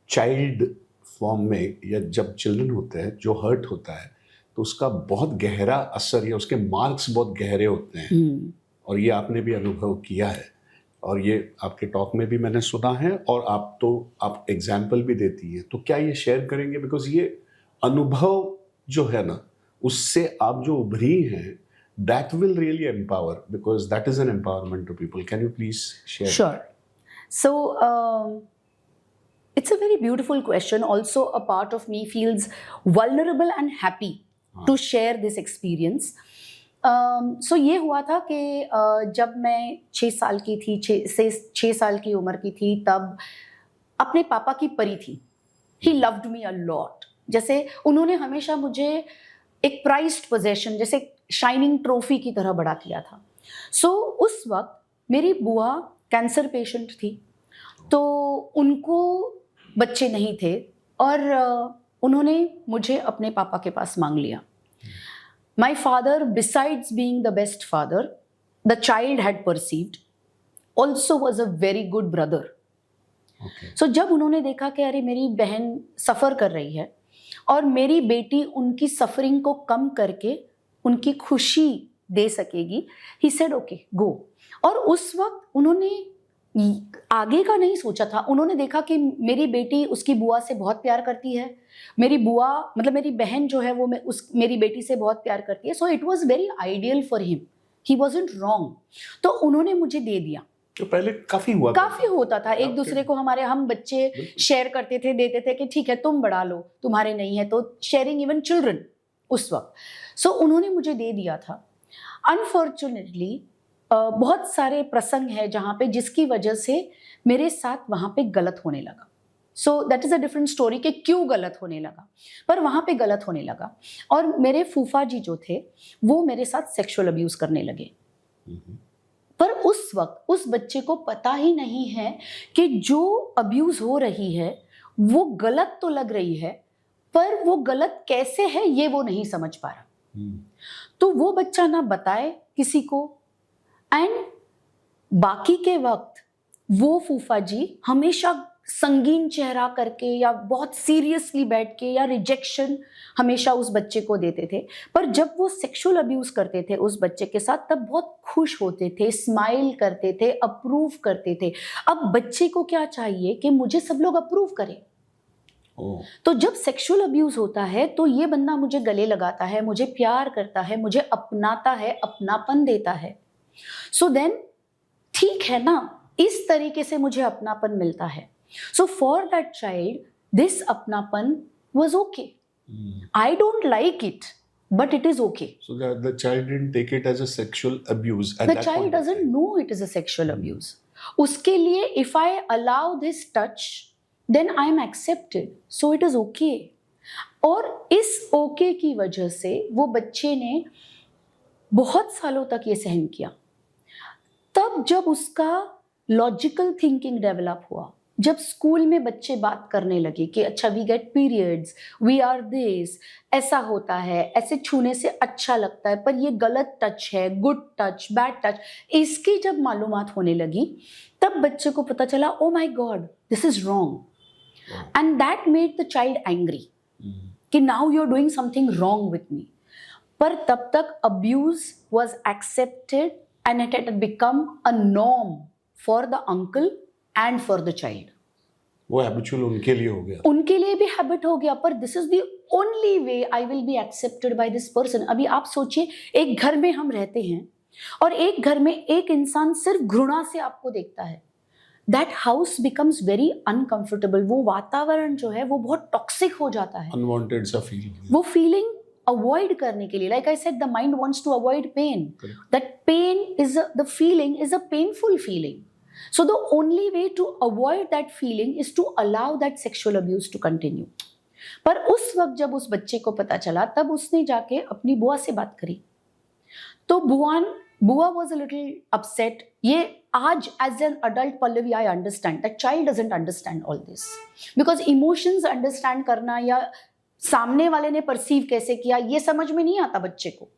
चाइल्ड फॉर्म में या जब चिल्ड्रन होते हैं जो हर्ट होता है तो उसका बहुत गहरा असर या उसके मार्क्स बहुत गहरे होते हैं. और ये आपने भी अनुभव किया है और ये आपके टॉक में भी मैंने सुना है और आप एग्जाम्पल भी देती हैं. तो क्या ये शेयर करेंगे, बिकॉज ये अनुभव जो है ना उससे आप जो उभरी हैं that will really empower, because that is an empowerment to people. Can you please share? Sure. So it's a very beautiful question. Also a part of me feels vulnerable and happy to share this experience. So ये हुआ था कि जब मैं 6 साल की थी, 6 साल की उम्र की थी, तब अपने पापा की परी थी. He loved me a lot. जैसे उन्होंने हमेशा मुझे एक prized possession, जैसे शाइनिंग ट्रॉफी की तरह बड़ा किया था. सो उस वक्त मेरी बुआ कैंसर पेशेंट थी, तो उनको बच्चे नहीं थे और उन्होंने मुझे अपने पापा के पास मांग लिया. My father, besides being the best father, the child had perceived, also was a very good brother. So जब उन्होंने देखा कि अरे मेरी बहन सफ़र कर रही है और मेरी बेटी उनकी सफरिंग को कम करके उनकी खुशी दे सकेगी, ही सेड ओके गो. और उस वक्त उन्होंने आगे का नहीं सोचा था. उन्होंने देखा कि मेरी बेटी उसकी बुआ से बहुत प्यार करती है, मेरी बुआ मतलब मेरी बहन जो है वो मेरी बेटी से बहुत प्यार करती है. So it was very ideal for him, he wasn't wrong. तो उन्होंने मुझे दे दिया. तो पहले काफी होता था एक दूसरे को, हम बच्चे शेयर करते थे, देते थे कि ठीक है तुम बढ़ा लो, तुम्हारे नहीं है तो शेयरिंग, इवन चिल्ड्रन उस वक्त. सो उन्होंने मुझे दे दिया था. अनफॉर्चुनेटली बहुत सारे प्रसंग है जहाँ पे जिसकी वजह से मेरे साथ वहाँ पे गलत होने लगा. So that is a different story कि क्यों गलत होने लगा, पर वहाँ पे गलत होने लगा. और मेरे फूफा जी जो थे वो मेरे साथ सेक्सुअल अब्यूज़ करने लगे. पर उस वक्त उस बच्चे को पता ही नहीं है कि जो अब्यूज़ हो रही है वो गलत तो लग रही है, पर वो गलत कैसे है ये वो नहीं समझ पा रहा. तो वो बच्चा ना बताए किसी को, एंड बाकी के वक्त वो फूफा जी हमेशा संगीन चेहरा करके या बहुत सीरियसली बैठ के या रिजेक्शन हमेशा उस बच्चे को देते थे। पर जब वो सेक्सुअल अब्यूज करते थे उस बच्चे के साथ तब बहुत खुश होते थे, स्माइल करते थे, अप्रूव करते थे। अब बच्चे को क्या चाहिए कि मुझे सब लोग अप्रूव करें। तो जब सेक्सुअल अब्यूज होता है तो ये बंदा मुझे गले लगाता है, मुझे प्यार करता है, मुझे अपनाता है, अपनापन देता है। सो देन ठीक है ना, इस तरीके से मुझे अपनापन मिलता है। So for that child this अपनापन was okay. I don't like it, but it is okay. So the child didn't take it as a sexual abuse at The that child point of doesn't time. know it is a sexual abuse. उसके लिए if I allow this touch, then I am accepted. So it is okay. और इस okay की वजह से वो बच्चे ने बहुत सालों तक ये सहन किया। तब जब उसका लॉजिकल थिंकिंग डेवलप हुआ, जब स्कूल में बच्चे बात करने लगे कि अच्छा we get periods, we are this, ऐसा होता है, ऐसे छूने से अच्छा लगता है, पर ये गलत टच है, गुड टच, बैड टच, इसकी जब मालूमात होने लगी तब बच्चे को पता चला oh my god this is wrong and that made the child angry कि now you are doing something wrong with me. पर तब तक abuse was accepted and it had become a norm for the uncle and for the child. वो हैबिचुअल उनके लिए हो गया, उनके लिए भी हैबिट हो गया। पर this is the only way I will be accepted by this person. अभी आप सोचिए, एक घर में हम रहते हैं और एक घर में एक इंसान सिर्फ घृणा से आपको देखता है, that house becomes very uncomfortable. वो वातावरण जो है वो बहुत टॉक्सिक हो जाता है, अनवांटेड सा फीलिंग, वो फीलिंग अवॉइड करने के लिए, like I said the mind wants to avoid pain, that pain is the feeling is a painful feeling. So the only way to avoid that feeling is to allow that sexual abuse to continue. पर उस वक्त जब उस बच्चे को पता चला तब उसने जाके अपनी बुआ से बात करी। तो बुआ was a little upset. ये आज as an adult Pallavi I understand that child doesn't understand all this because emotions understand करना या सामने वाले ने परसीव कैसे किया ये समझ में नहीं आता बच्चे को।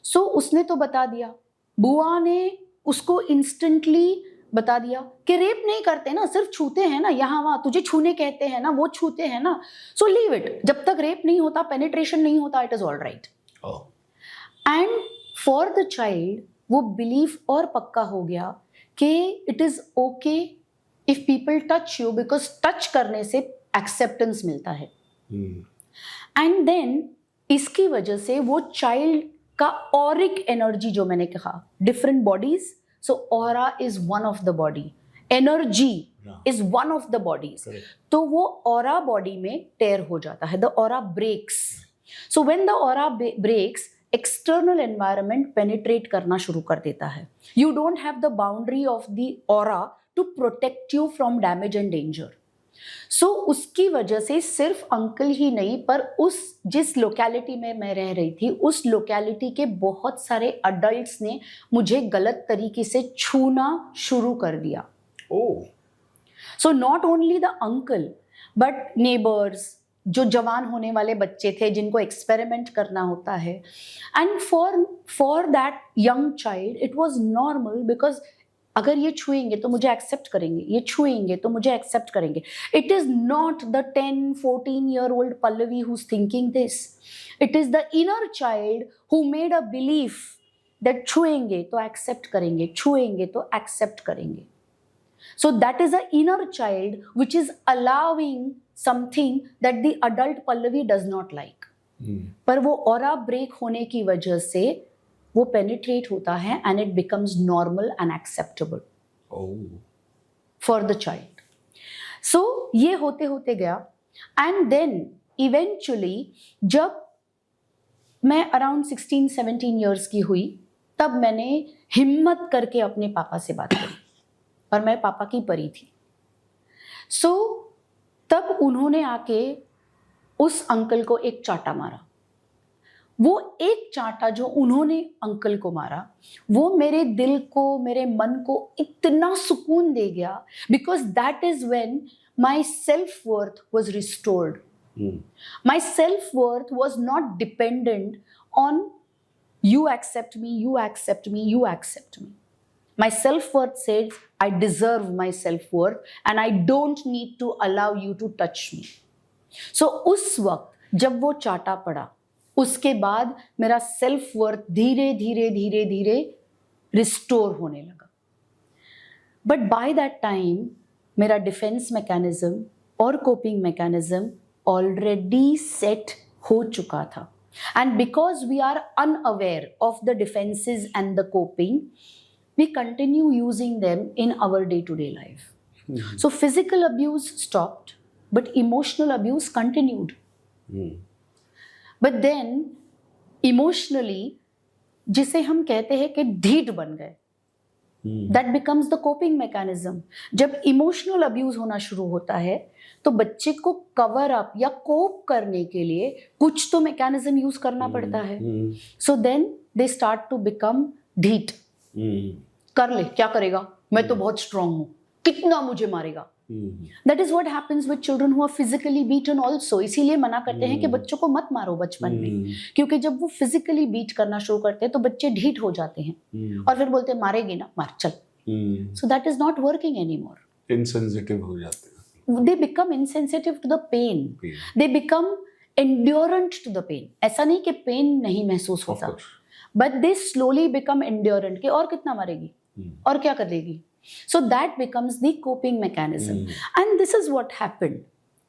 सो उसने तो बता दिया, बुआ ने उसको इंस्टेंटली बता दिया कि रेप नहीं करते ना, सिर्फ छूते हैं ना, यहाँ वहाँ तुझे छूने कहते हैं ना, वो छूते हैं ना, सो लीव इट। जब तक रेप नहीं होता, पेनिट्रेशन नहीं होता, it is all right. And for the child वो बिलीफ और पक्का हो गया कि it is okay if people touch you, because touch करने से एक्सेप्टेंस मिलता है। एंड देन इसकी वजह से वो चाइल्ड का ऑरिक एनर्जी, जो मैंने कहा different bodies, so aura is one of the body, energy is one of the bodies. तो वो aura body में tear हो जाता है, the aura breaks. So when the aura breaks, external environment penetrate करना शुरू कर देता है। You don't have the boundary of the aura to protect you from damage and danger. सो उसकी वजह से सिर्फ अंकल ही नहीं, पर उस जिस लोकेलिटी में मैं रह रही थी उस लोकेलिटी के बहुत सारे अडल्ट्स ने मुझे गलत तरीके से छूना शुरू कर दिया। So not only the uncle but neighbours, जो जवान होने वाले बच्चे थे जिनको एक्सपेरिमेंट करना होता है। And for that young child it was normal, because अगर ये छुएंगे तो मुझे एक्सेप्ट करेंगे, ये छुएंगे तो मुझे एक्सेप्ट करेंगे। It is not the 10-14 year old Pallavi who's thinking this. It is the inner child who made a belief that छुएंगे तो एक्सेप्ट करेंगे, छुएंगे तो एक्सेप्ट करेंगे। So that is the inner child which is allowing something that the adult Pallavi does not like. पर वो aura break होने की वजह से वो पेनिट्रेट होता है and it becomes normal and acceptable for the child. So ये होते होते गया एंड देन इवेंचुअली जब मैं अराउंड 16-17 years की हुई तब मैंने हिम्मत करके अपने पापा से बात करी, और मैं पापा की परी थी। सो तब उन्होंने आके उस अंकल को एक चांटा मारा। वो एक चांटा जो उन्होंने अंकल को मारा वो मेरे दिल को, मेरे मन को इतना सुकून दे गया, because that is when my self worth was restored. My self worth was not dependent on you accept me, you accept me, you accept me. My self-worth says I deserve my self-worth and I don't need to allow you to touch me. So उस वक्त जब वो चाटा पड़ा, उसके बाद मेरा self-worth धीरे धीरे धीरे धीरे रिस्टोर होने लगा. बट बाय दैट टाइम मेरा डिफेंस मैकेनिज्म और कोपिंग मैकेनिज्म ऑलरेडी सेट हो चुका था. And because we are unaware of the defences and the coping, we continue using them in our day to day life. So physical abuse stopped but emotional abuse continued. But then emotionally जिसे हम कहते हैं कि ढीठ बन गए, that becomes the coping mechanism. जब इमोशनल अब्यूज होना शुरू होता है तो बच्चे को कवर अप या कोप करने के लिए कुछ तो मैकेनिज्म यूज करना पड़ता है. So then they start to become ढीठ. कर ले, क्या करेगा, मैं तो बहुत स्ट्रांग हूं, कितना मुझे मारेगा. That is what happens with children who are physically beaten also. इसीलिए मना करते हैं कि बच्चों को मत मारो बचपन में, क्योंकि जब वो फिजिकली बीट करना शुरू करते हैं तो बच्चे ढीठ हो जाते हैं और फिर बोलते हैं मारेगी ना, मार चल. So that is not working any more. Insensitive हो जाते हैं. They become insensitive to the pain. They become endurant to the pain. ऐसा नहीं कि पेन नहीं महसूस होता, but they slowly become endurant कि और कितना मारेगी, और क्या कर लेगी. So that becomes the coping mechanism. And this is what happened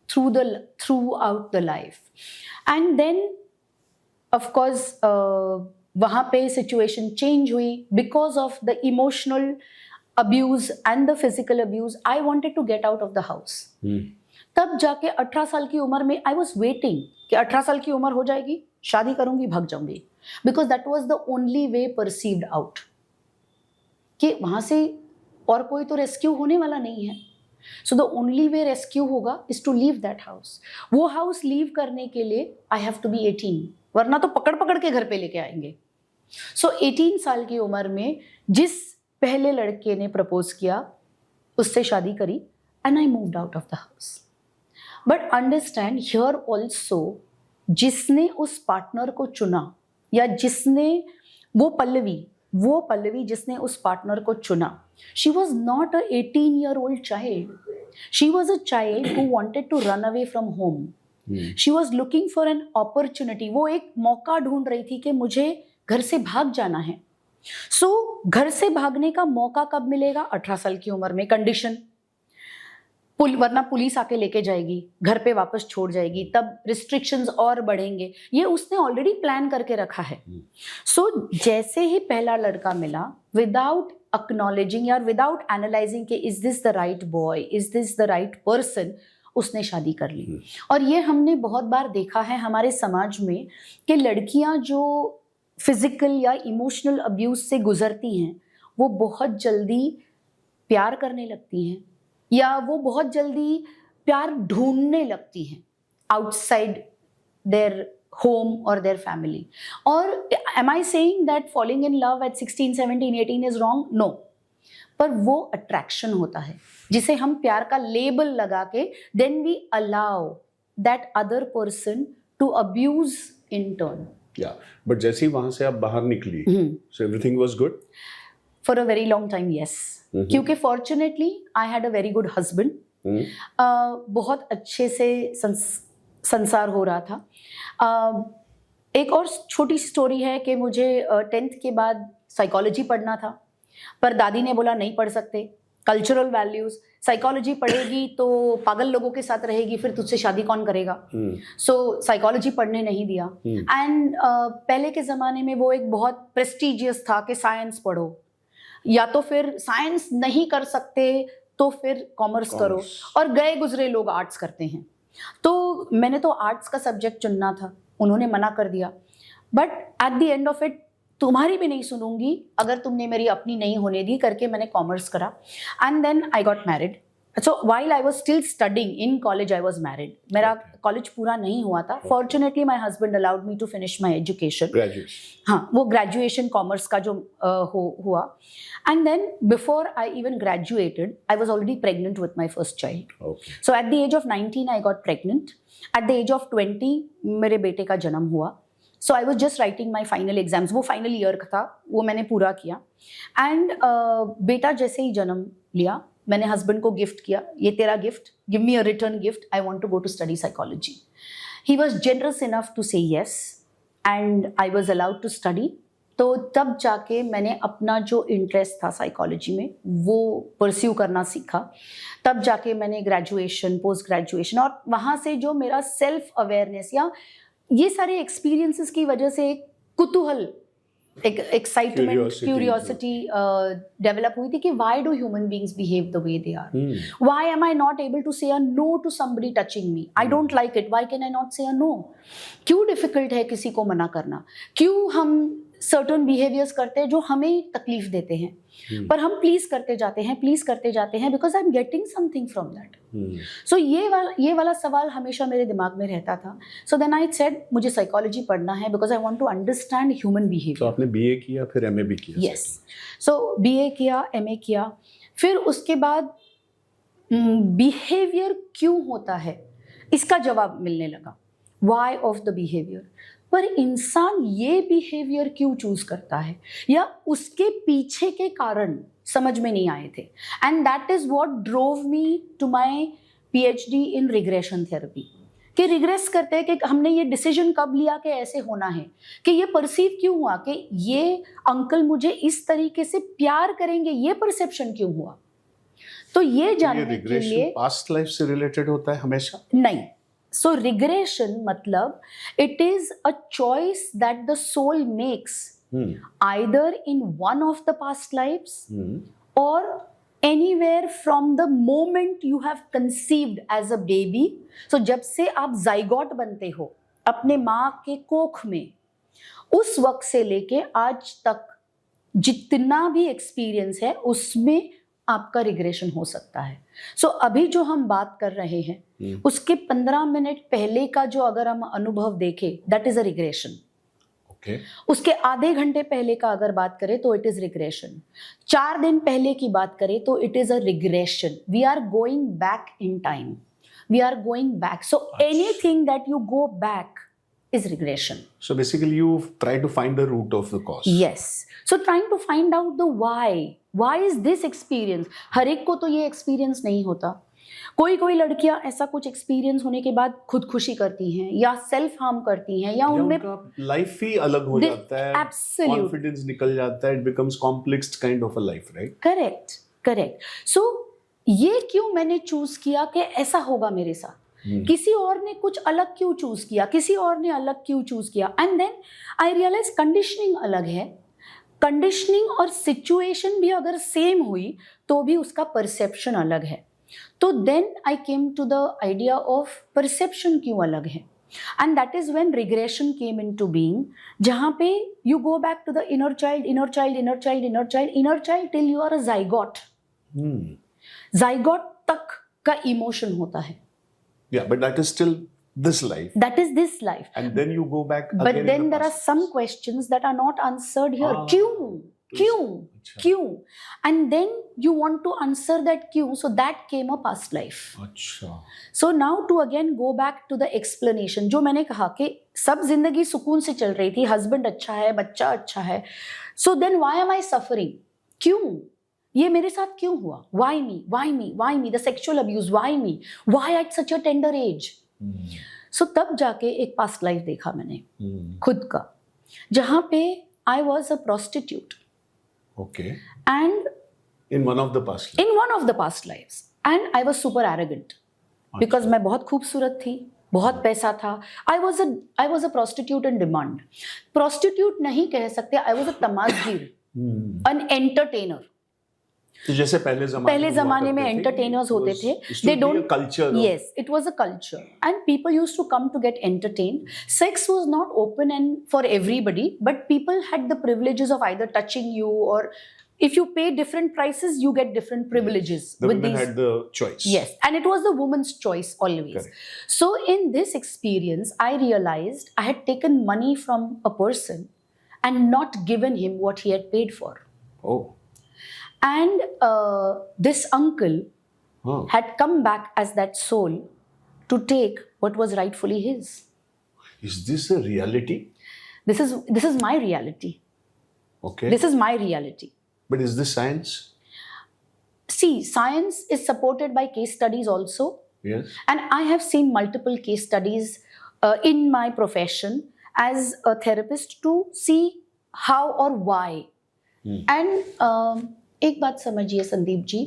throughout the life. And then of course वहाँ पे situation change हुई because of the emotional abuse and the physical abuse. I wanted to get out of the house. तब जाके 18 साल की उम्र में I was waiting कि 18 साल की उम्र हो जाएगी, शादी करूंगी, भाग जाऊंगी, because that was the only way perceived out कि वहां से और कोई तो रेस्क्यू होने वाला नहीं है. So the only way rescue होगा is to leave that house. वो हाउस लीव करने के लिए I have to be 18, वरना तो पकड़ पकड़ के घर पे लेके आएंगे. So 18 साल की उम्र में जिस पहले लड़के ने प्रपोज किया उससे शादी करी and I moved out of the house. But understand here also, जिसने उस पार्टनर को चुना या जिसने वो पल्लवी जिसने उस पार्टनर को चुना, she was not a 18-year-old child. She was a child who wanted to run away from home. She was looking for an opportunity. वो एक मौका ढूंढ रही थी कि मुझे घर से भाग जाना है. So घर से भागने का मौका कब मिलेगा? 18 साल की उम्र में. कंडीशन, वरना पुलिस आके लेके जाएगी, घर पे वापस छोड़ जाएगी, तब रिस्ट्रिक्शंस और बढ़ेंगे. ये उसने ऑलरेडी प्लान करके रखा है. सो जैसे ही पहला लड़का मिला, विदाउट एक्नॉलेजिंग या विदाउट एनालाइजिंग कि is this the right boy, is this the right person, उसने शादी कर ली. और ये हमने बहुत बार देखा है हमारे समाज में कि लड़कियां जो फिजिकल या इमोशनल अब्यूज से गुजरती हैं वो बहुत जल्दी प्यार करने लगती हैं या वो बहुत जल्दी प्यार ढूंढने लगती हैं आउटसाइड देयर होम और देयर फैमिली. और am I saying that falling in love at 16, 17, 18 is wrong? No. पर वो अट्रैक्शन होता है जिसे हम प्यार का लेबल लगा के then we allow that other person to abuse in turn. Yeah, but जैसे ही वहां से आप बाहर निकली, so everything was good? For a very long time, yes. क्योंकि fortunately I had a very good husband. बहुत अच्छे से संसार हो रहा था. एक और छोटी स्टोरी है कि मुझे 10th के बाद साइकोलॉजी पढ़ना था, पर दादी ने बोला नहीं पढ़ सकते, कल्चरल वैल्यूज, साइकोलॉजी पढ़ेगी तो पागल लोगों के साथ रहेगी, फिर तुझसे शादी कौन करेगा. सो साइकोलॉजी पढ़ने नहीं दिया. एंड पहले के ज़माने में वो एक बहुत प्रेस्टिजियस था कि साइंस पढ़ो, या तो फिर साइंस नहीं कर सकते तो फिर कॉमर्स करो, और गए गुजरे लोग आर्ट्स करते हैं. तो मैंने तो आर्ट्स का सब्जेक्ट चुनना था, उन्होंने मना कर दिया. But at the end of it, तुम्हारी भी नहीं सुनूंगी अगर तुमने मेरी अपनी नहीं होने दी करके मैंने कॉमर्स करा. And then I got married. So while I was still studying in college I was married. मेरा कॉलेज पूरा नहीं हुआ था. Fortunately my husband allowed me to finish my education. हाँ, वो ग्रेजुएशन कॉमर्स का जो हुआ. And then before I even graduated I was already pregnant with my first child. So at the age of 19 I got pregnant. At the age of 20 मेरे बेटे का जन्म हुआ. So I was just writing my final exams, वो फाइनल ईयर का था, वो मैंने पूरा किया. एंड बेटा जैसे ही जन्म लिया, मैंने हस्बैंड को गिफ्ट किया, ये तेरा gift, give me a return gift, I want to go to study psychology. He was generous enough to say yes and I was allowed to study. तो तब जाके मैंने अपना जो इंटरेस्ट था साइकोलॉजी में वो परस्यू करना सीखा. तब जाके मैंने ग्रेजुएशन, पोस्ट ग्रेजुएशन, और वहाँ से जो मेरा सेल्फ अवेयरनेस या ये सारे एक्सपीरियंसेस की वजह से एक कुतूहल, एक एक्साइटमेंट, क्यूरियोसिटी डेवलप हुई थी कि why do human beings behave the way they are, why am I not able to say a no to somebody touching me, I don't like it, why can I not say a no. क्यों डिफिकल्ट है किसी को मना करना, क्यों हम सर्टन बिहेवियर्स करते हैं जो हमें तकलीफ देते हैं, पर हम प्लीज करते जाते हैं because I am getting something from that. So ये वाला सवाल हमेशा मेरे दिमाग में रहता था. सो देन आई सेड मुझे साइकोलॉजी पढ़ना है because I want to understand human behaviour. तो आपने बीए किया, फिर एमए भी किया? यस. सो बीए किया, एमए किया, फिर उसके बाद बिहेवियर क्यों होता है इसका जवाब मिलने लगा. व्हाई ऑफ द बिहेवियर, पर इंसान ये बिहेवियर क्यों चूज करता है या उसके पीछे के कारण समझ में नहीं आए थे. And that is what drove me to my PhD in regression therapy. कि रिग्रेस करते हैं कि हमने ये डिसीजन कब लिया कि ऐसे होना है, कि ये परसीव क्यों हुआ कि ये अंकल मुझे इस तरीके से प्यार करेंगे, ये परसेप्शन क्यों हुआ. तो ये जानने के लिए पास्ट लाइफ से रिलेटेड होता है हमेशा? नहीं. So regression मतलब it is a choice that the soul makes either in one of the past lives or anywhere from the moment you have conceived as a baby. So जब से आप zygote बनते हो अपने माँ के कोख में, उस वक्त से लेके आज तक जितना भी एक्सपीरियंस है उसमें आपका रिग्रेशन हो सकता है. सो अभी जो हम बात कर रहे हैं उसके 15 मिनट पहले का जो अगर हम अनुभव देखें, that is a regression. Okay. उसके आधे घंटे पहले का अगर बात करें तो इट इज रिग्रेशन. 4 दिन पहले की बात करें तो it is a regression. We are going back in time, we are going back. So anything that you go back is regression. So basically you try to find the root of the cause. Yes. So trying to find out the why. Why is this experience? हर एक को तो ये एक्सपीरियंस नहीं होता. कोई लड़कियां ऐसा कुछ एक्सपीरियंस होने के बाद खुदकुशी करती हैं या सेल्फ हार्म करती हैं या उनमें लाइफ ही अलग हो जाता है, कॉन्फिडेंस निकल जाता है, it becomes complex kind of a life, right? Correct. So ये क्यों मैंने चूज किया कि ऐसा होगा मेरे साथ, किसी और ने कुछ अलग क्यों चूज किया, किसी और ने अलग क्यों चूज किया. And then I realise conditioning अलग है. कंडीशनिंग और सिचुएशन भी अगर सेम हुई तो भी उसका परसेप्शन अलग है. तो then I came to the idea of perception क्यों अलग है. And that is when regression came into being, जहां पे you go back to the inner child till you are a zygote. Zygote तक का इमोशन होता है. Yeah, but that is still this life. That is this life. And then you go back again. But then there are some questions that are not answered here. Kyun? And then you want to answer that kyun. So that came a past life. अच्छा. So now to again go back to the explanation. जो मैंने कहा कि सब जिंदगी सुकून से चल रही थी, हस्बैंड अच्छा है, बच्चा अच्छा है. So then why am I suffering? क्यों? ये मेरे साथ क्यों हुआ? Why me? The sexual abuse, why me? Why at such a tender age? So तब जाके एक past life देखा मैंने खुद का, जहाँ पे I was a prostitute. Okay. And in one of the past lives. And I was super arrogant. Because मैं बहुत खूबसूरत थी, बहुत पैसा था. I was a prostitute in demand. Prostitute नहीं कह सकते, I was a तमाशगीर, an entertainer. तो जैसे पहले जमाने में एंटरटेनर्स होते थे. They don't culture. Yes, it was a culture, and people used to come to get entertained. Sex was not open and for everybody, but people had the privileges of either touching you or if you pay different prices, you get different privileges. The women had the choice. Yes, and it was the woman's choice always. Correct. So in this experience, I realized I had taken money from a person and not given him what he had paid for. Oh. And this uncle had come back as that soul to take what was rightfully his. Is this a reality? This is my reality. Okay. This is my reality. But is this science? See, science is supported by case studies also. Yes. And I have seen multiple case studies in my profession as a therapist to see how or why. And एक बात समझिए Sandeep ji,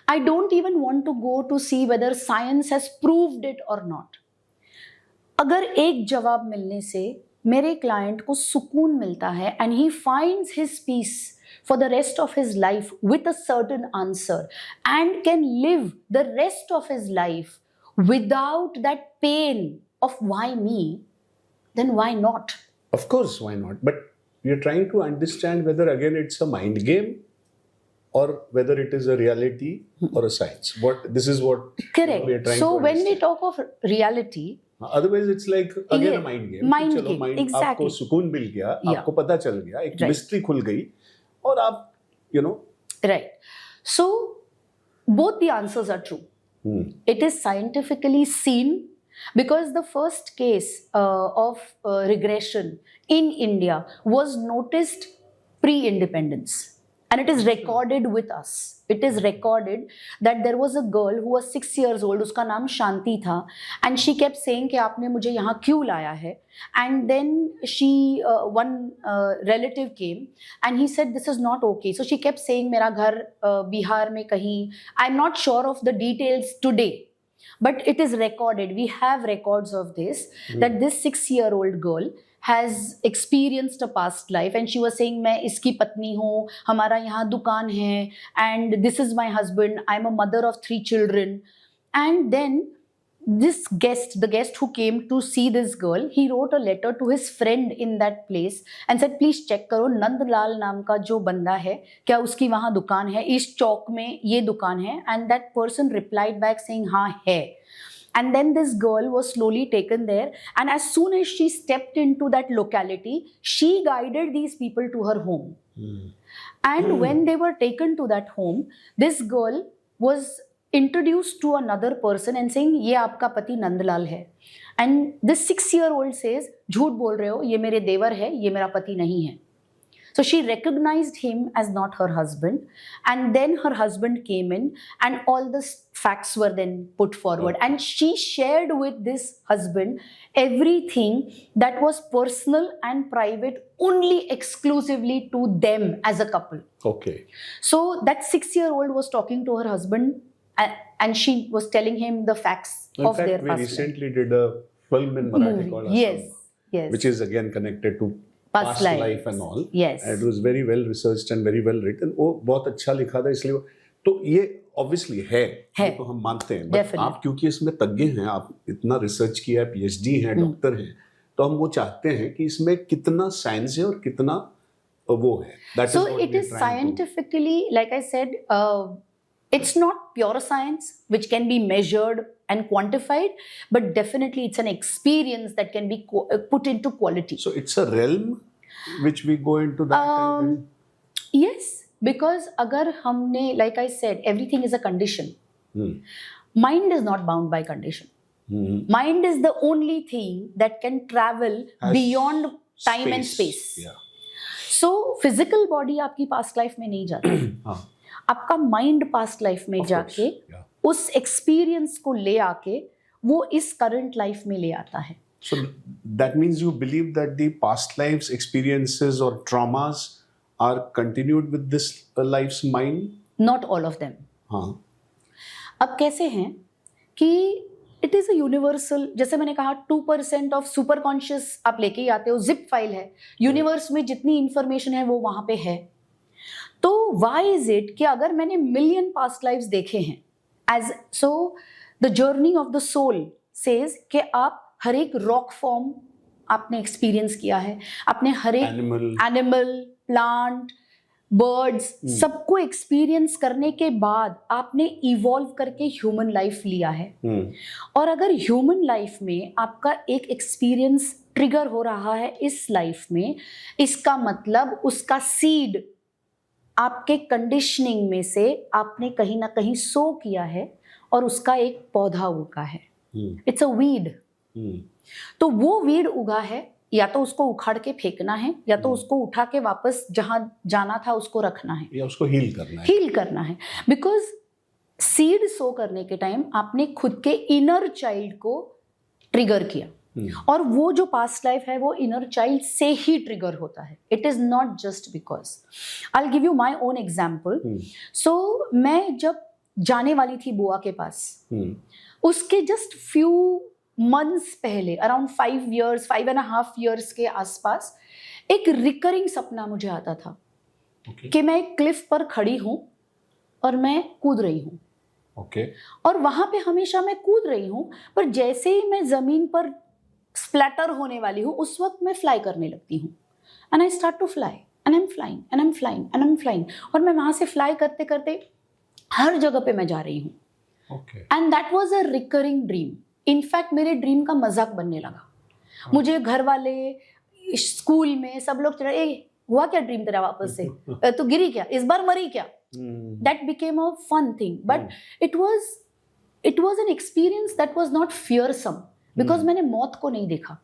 I don't even want to go to see whether science has proved it or not. अगर एक जवाब मिलने से मेरे क्लाइंट को सुकून मिलता है and he finds his peace for the rest of his life with a certain answer and can live the rest of his life without that pain of why me, then why not? Of course, why not? But you're trying to understand whether again it's a mind game or whether it is a reality or a science. This is what Correct. we are trying So to when we understand. talk of reality, Otherwise it's like again Yeah, a mind game. mind कि चलो game, mind exactly. आपको सुकून मिल गया, Yeah. आपको पता चल गया, एक Right. मिस्ट्री खुल गई और आप right? So both the answers are true. It is scientifically seen because the first case of regression in India was noticed pre-independence. And it is recorded with us. It is recorded that there was a girl who was 6 years old. उसका नाम शांति था. And she kept saying कि आपने मुझे यहाँ क्यों लाया है? And then one relative came and he said this is not okay. So she kept saying मेरा घर बिहार में कहीं. I'm not sure of the details today. But it is recorded. We have records of this. That this 6-year-old girl has experienced a past life and she was saying मैं इसकी पत्नी हूँ, हमारा यहाँ दुकान है, and this is my husband, I'm a mother of 3 children. And then this guest, the guest who came to see this girl, he wrote a letter to his friend in that place and said please check करो नंदलाल नाम का जो बंदा है क्या उसकी वहाँ दुकान है, इस चौक में ये दुकान है. And that person replied back saying हाँ है. And then this girl was slowly taken there, and as soon as she stepped into that locality, she guided these people to her home. And when they were taken to that home, this girl was introduced to another person and saying, "ये आपका पति नंदलाल है." And this 6-year-old says, "झूठ बोल रहे हो, ये मेरे देवर है, ये मेरा पति नहीं है." So she recognized him as not her husband, and then her husband came in and all the facts were then put forward. And she shared with this husband everything that was personal and private only exclusively to them as a couple. Okay. So that 6-year-old was talking to her husband and she was telling him the facts In of fact, their we past life. recently did a film in Marathi Movie. called Yes, Asam, yes. which is again connected to Past life lives. and all. Yes. And it was very well researched and very well written. वो बहुत अच्छा लिखा था इसलिए तो ये obviously है ये तो हम मानते हैं. But Definitely. आप क्योंकि इसमें तज्ञ हैं, आप इतना रिसर्च किया है, PhD हैं, डॉक्टर हैं, तो हम वो चाहते हैं कि इसमें कितना साइंस है और कितना वो है. That So is what it we are is trying to- scientifically, like I said, it's not pure science which can be measured and quantified, but definitely it's an experience that can be put into quality. So it's a realm which we go into that. Yes, because अगर हमने, like I said, everything is a condition. Mind is not bound by condition. Mind is the only thing that can travel Has beyond time and space. Yeah. So physical body आपकी past life में नहीं जाती. हाँ. आपका माइंड पास्ट लाइफ में Of course, जाके yeah. उस एक्सपीरियंस को ले आके वो इस करंट लाइफ में ले आता है. So that means you believe that the past lives experiences or traumas are continued with this life's mind? Not all of them. हाँ. अब कैसे हैं कि इट इज़ अ यूनिवर्सल, जैसे मैंने कहा 2% ऑफ सुपर कॉन्शियस आप लेके ही आते हो, जिप फाइल है, यूनिवर्स में जितनी इंफॉर्मेशन है वो वहाँ पे है. तो व्हाई इज इट कि अगर मैंने मिलियन पास्ट लाइव्स देखे हैं as so the journey of the soul says कि आप हर एक रॉक फॉर्म आपने एक्सपीरियंस किया है, आपने हर एक एनिमल, प्लांट, बर्ड्स सबको एक्सपीरियंस करने के बाद आपने इवॉल्व करके ह्यूमन लाइफ लिया है. और अगर ह्यूमन लाइफ में आपका एक एक्सपीरियंस ट्रिगर हो रहा है इस लाइफ में, इसका मतलब उसका सीड आपके कंडीशनिंग में से आपने कहीं ना कहीं सो किया है और उसका एक पौधा उगा है. It's a weed. तो वो वीड उगा है या तो उसको उखाड़ के फेंकना है या तो उसको उठा के वापस जहां जाना था उसको रखना है, या उसको हील करना है। हील करना है। बिकॉज सीड सो करने के टाइम आपने खुद के इनर चाइल्ड को ट्रिगर किया, और वो जो पास्ट लाइफ है वो इनर चाइल्ड से ही ट्रिगर होता है। It is not just because. I will give you my own example. So मैं जब जाने वाली थी बुआ के पास, उसके जस्ट फ्यू मंथ्स पहले, अराउंड 5.5 years के आसपास, एक रिकरिंग सपना मुझे आता था कि मैं एक क्लिफ पर खड़ी हूं और मैं कूद रही हूं। और वहां पे हमेशा मैं कूद रही हूं, पर जैसे ही मैं जमीन पर स्प्लैटर होने वाली हूं उस वक्त मैं फ्लाई करने लगती हूं। And I start to fly and I am flying and I am flying and I am flying, और मैं वहां से फ्लाई करते करते हर जगह पे मैं जा रही हूं। And that was a recurring dream. In fact मेरे ड्रीम का मजाक बनने लगा। मुझे घर वाले, स्कूल में सब लोग चले, ए हुआ क्या ड्रीम तेरा वापस से, तू गिरी क्या, इस बार मरी क्या। That became a fun thing, but it was an experience that was not fearsome because मैंने मौत को नहीं देखा।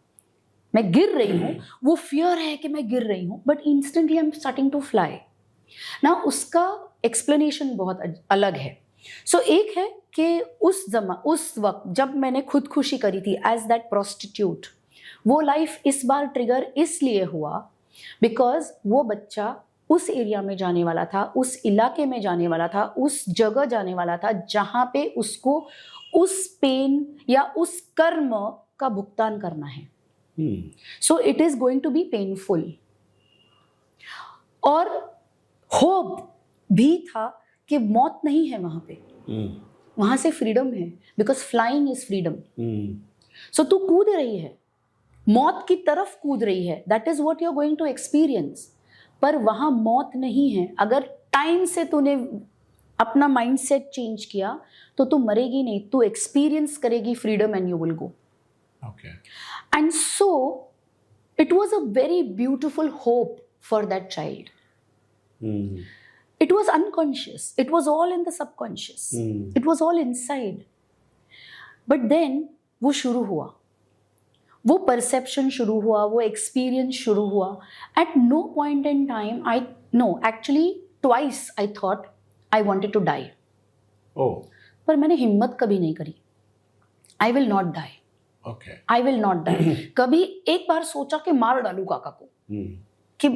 मैं गिर रही हूँ, वो फियर है कि मैं गिर रही हूँ, but instantly I am starting to fly ना। उसका एक्सप्लेनेशन बहुत अलग है। सो एक है कि उस वक्त जब मैंने खुदकुशी करी थी एज दैट प्रोस्टिट्यूट, वो लाइफ इस बार ट्रिगर इसलिए हुआ बिकॉज वो बच्चा उस एरिया में जाने वाला था, उस इलाके में जाने वाला था, उस जगह जाने वाला था जहां पे उसको उस पेन या उस कर्म का भुगतान करना है। So it is going to be painful. और होप भी था कि मौत नहीं है वहां पे, वहां से फ्रीडम है, बिकॉज फ्लाइंग इज फ्रीडम। सो तू कूद रही है, मौत की तरफ कूद रही है, that is what you are going to experience. पर वहां मौत नहीं है। अगर टाइम से तूने अपना माइंडसेट चेंज किया तो तू मरेगी नहीं, तू एक्सपीरियंस करेगी freedom and you will go. And so it was a very beautiful hope for that child. It was unconscious, it was all in the subconscious, it was all inside. But then वो शुरू हुआ, वो परसेप्शन शुरू हुआ, वो एक्सपीरियंस शुरू हुआ। At no point in time actually twice I thought I wanted to die. पर मैंने हिम्मत कभी नहीं करी। I will not die, I will not die. कभी एक बार सोचा कि मार डालू काका को, कि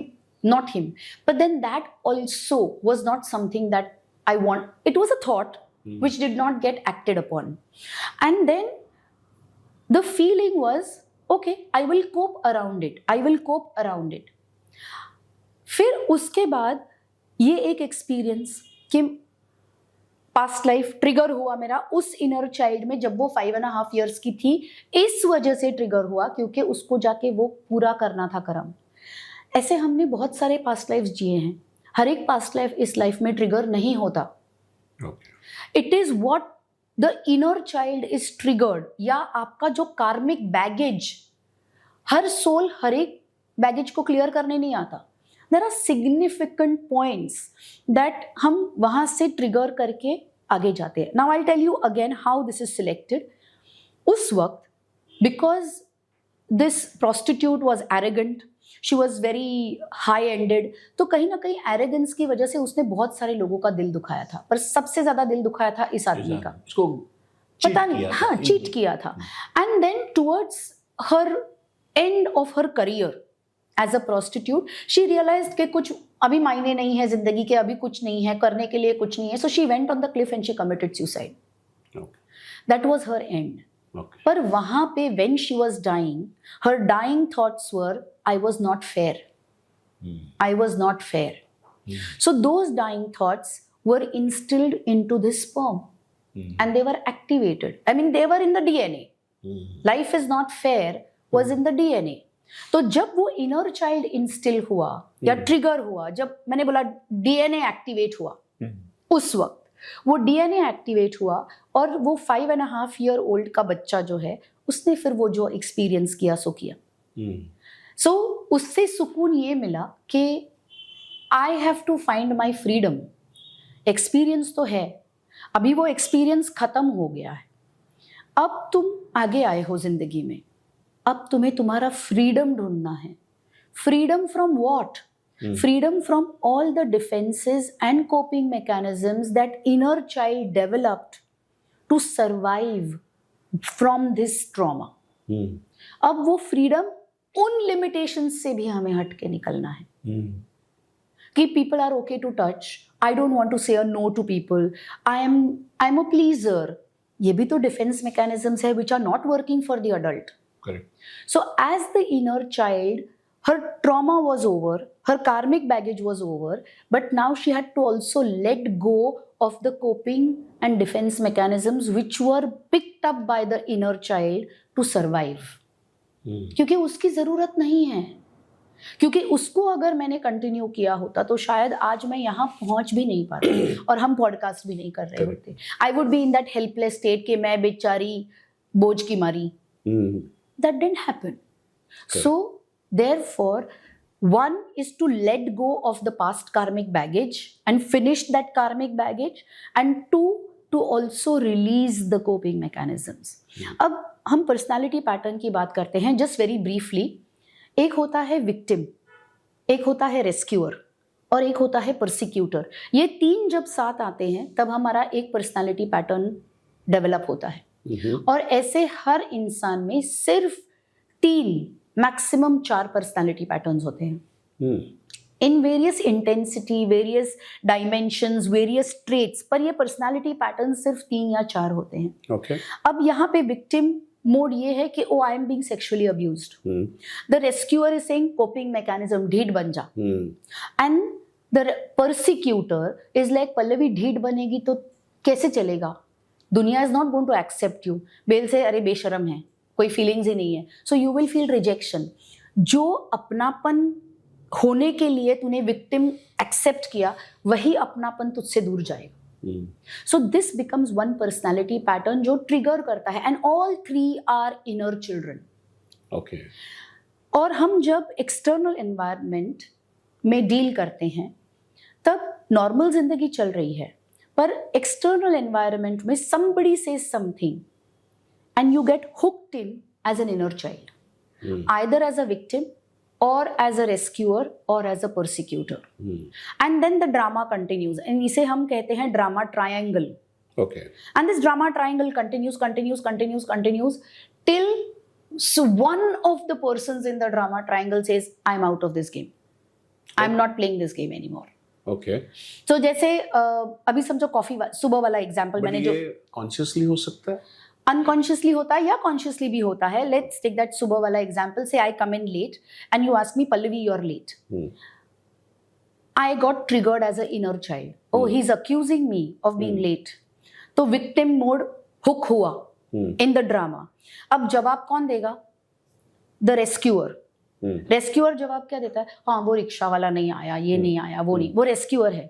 not him, but then that also was not something that I want. It was a thought which did not get acted upon. And then the feeling was okay, I will cope around it. फिर उसके बाद ये एक एक्सपीरियंस कि पास्ट लाइफ ट्रिगर हुआ मेरा उस इनर चाइल्ड में जब वो 5.5 years की थी। इस वजह से ट्रिगर हुआ क्योंकि उसको जाके वो पूरा करना था कर्म। ऐसे हमने बहुत सारे पास्ट लाइफ जिए हैं। हर एक पास्ट लाइफ इस लाइफ में ट्रिगर नहीं होता। It is what the inner child is triggered, या आपका जो कार्मिक बैगेज, हर सोल हर एक बैगेज को क्लियर करने नहीं आता। There are significant points that हम वहां से ट्रिगर करके आगे जाते हैं। Now I tell you again how this is selected. उस वक्त because this prostitute was arrogant, she was very high ended, तो कहीं ना कहीं एरोगेंस की वजह से उसने बहुत सारे लोगों का दिल दुखाया था, पर सबसे ज्यादा दिल दुखाया था इस आदमी का। पता नहीं, हाँ, चीट किया था। And then towards her end of her career as a prostitute she realised कि कुछ अभी मायने नहीं है जिंदगी के, अभी कुछ नहीं है, करने के लिए कुछ नहीं है। So she went on the cliff and she committed suicide. That was her end. पर वहां पे when she was dying, her dying thoughts were I was not fair. I was not fair. So those dying thoughts were instilled into this sperm and they were activated. I mean, they were in the DNA. Life is not fair was in the DNA. तो जब वो इनर चाइल्ड इंस्टिल हुआ या ट्रिगर हुआ, जब मैंने बोला DNA एक्टिवेट हुआ, उस वक्त वो DNA एक्टिवेट हुआ और वो 5.5 year old का बच्चा जो है उसने फिर वो जो एक्सपीरियंस किया सो किया। सो उससे सुकून ये मिला कि I have to find my freedom. Experience तो है, अभी वो एक्सपीरियंस खत्म हो गया है, अब तुम आगे आए हो जिंदगी में, अब तुम्हें तुम्हारा फ्रीडम ढूंढना है। Freedom from what? Freedom from all the defenses and coping mechanisms that inner child developed to survive from this trauma. अब वो freedom उन limitations से भी हमें हट के निकलना है कि people are okay to touch. I don't want to say a no to people. I'm a pleaser. ये भी तो defense mechanisms है which are not working for the adult. Correct. So as the inner child, her trauma was over, her karmic baggage was over, but now she had to also let go of the coping and defense mechanisms which were picked up by the inner child to survive. क्योंकि उसकी ज़रूरत नहीं है, क्योंकि उसको अगर मैंने कंटिन्यू किया होता तो शायद आज मैं यहाँ पहुँच भी नहीं पाती और हम पॉडकास्ट भी नहीं कर रहे होते. I would be in that helpless state कि मैं बेचारी बोझ की मारी. That didn't happen. So therefore, one is to let go of the past karmic baggage and finish that karmic baggage, and two, to also release the coping mechanisms. अब हम personality pattern की बात करते हैं just very briefly. एक होता है victim, एक होता है rescuer और एक होता है persecutor. ये तीन जब साथ आते हैं तब हमारा एक personality pattern develop होता है. और ऐसे हर इंसान में सिर्फ 3 मैक्सिमम 4 पर्सनालिटी पैटर्न्स होते हैं in various intensity, various dimensions, various traits, पर ये पर्सनालिटी पैटर्न सिर्फ 3 या 4 होते हैं. Okay. अब यहाँ पे विक्टिम मोड ये है कि oh I am being sexually abused, the rescuer is saying coping mechanism, ढीठ बन जा, and the persecutor is like Pallavi ढीठ बनेगी तो कैसे चलेगा, दुनिया is not going to accept you, बेल से अरे बेशरम है, कोई फीलिंग्स ही नहीं है, so you will feel rejection. जो अपनापन होने के लिए तूने विक्टिम एक्सेप्ट किया वही अपनापन तुझसे दूर जाएगा. So this becomes one personality pattern जो ट्रिगर करता है, and all 3 are inner children. Okay. और हम जब एक्सटर्नल एनवायरनमेंट में डील करते हैं तब नॉर्मल जिंदगी चल रही है, पर एक्सटर्नल एनवायरनमेंट में somebody says something and you get hooked in as an inner child, either as a victim or as a rescuer or as a persecutor. And then the drama continues, and इसे हम कहते हैं drama triangle. Okay. And this drama triangle continues till one of the persons in the drama triangle says, I'm out of this game. I'm not playing this game anymore. Okay. So जैसे अभी समझो कॉफी सुबह वाला एग्जाम्पल मैंने जो कॉन्शियसली हो सकता है, अनकॉन्शियसली होता है या कॉन्शियसली भी होता है. लेट्स टेक दैट सुबह वाला example. Say I come in late and you ask me Pallavi you are late. I got triggered as a inner child, oh he is accusing me of being late. तो विक्टिम मोड हुक हुआ इन द ड्रामा. अब जवाब कौन देगा? The rescuer. रेस्क्यूअर जवाब क्या देता है? हाँ वो रिक्शा वाला नहीं आया, ये नहीं आया, वो नहीं, वो रेस्क्यूअर है.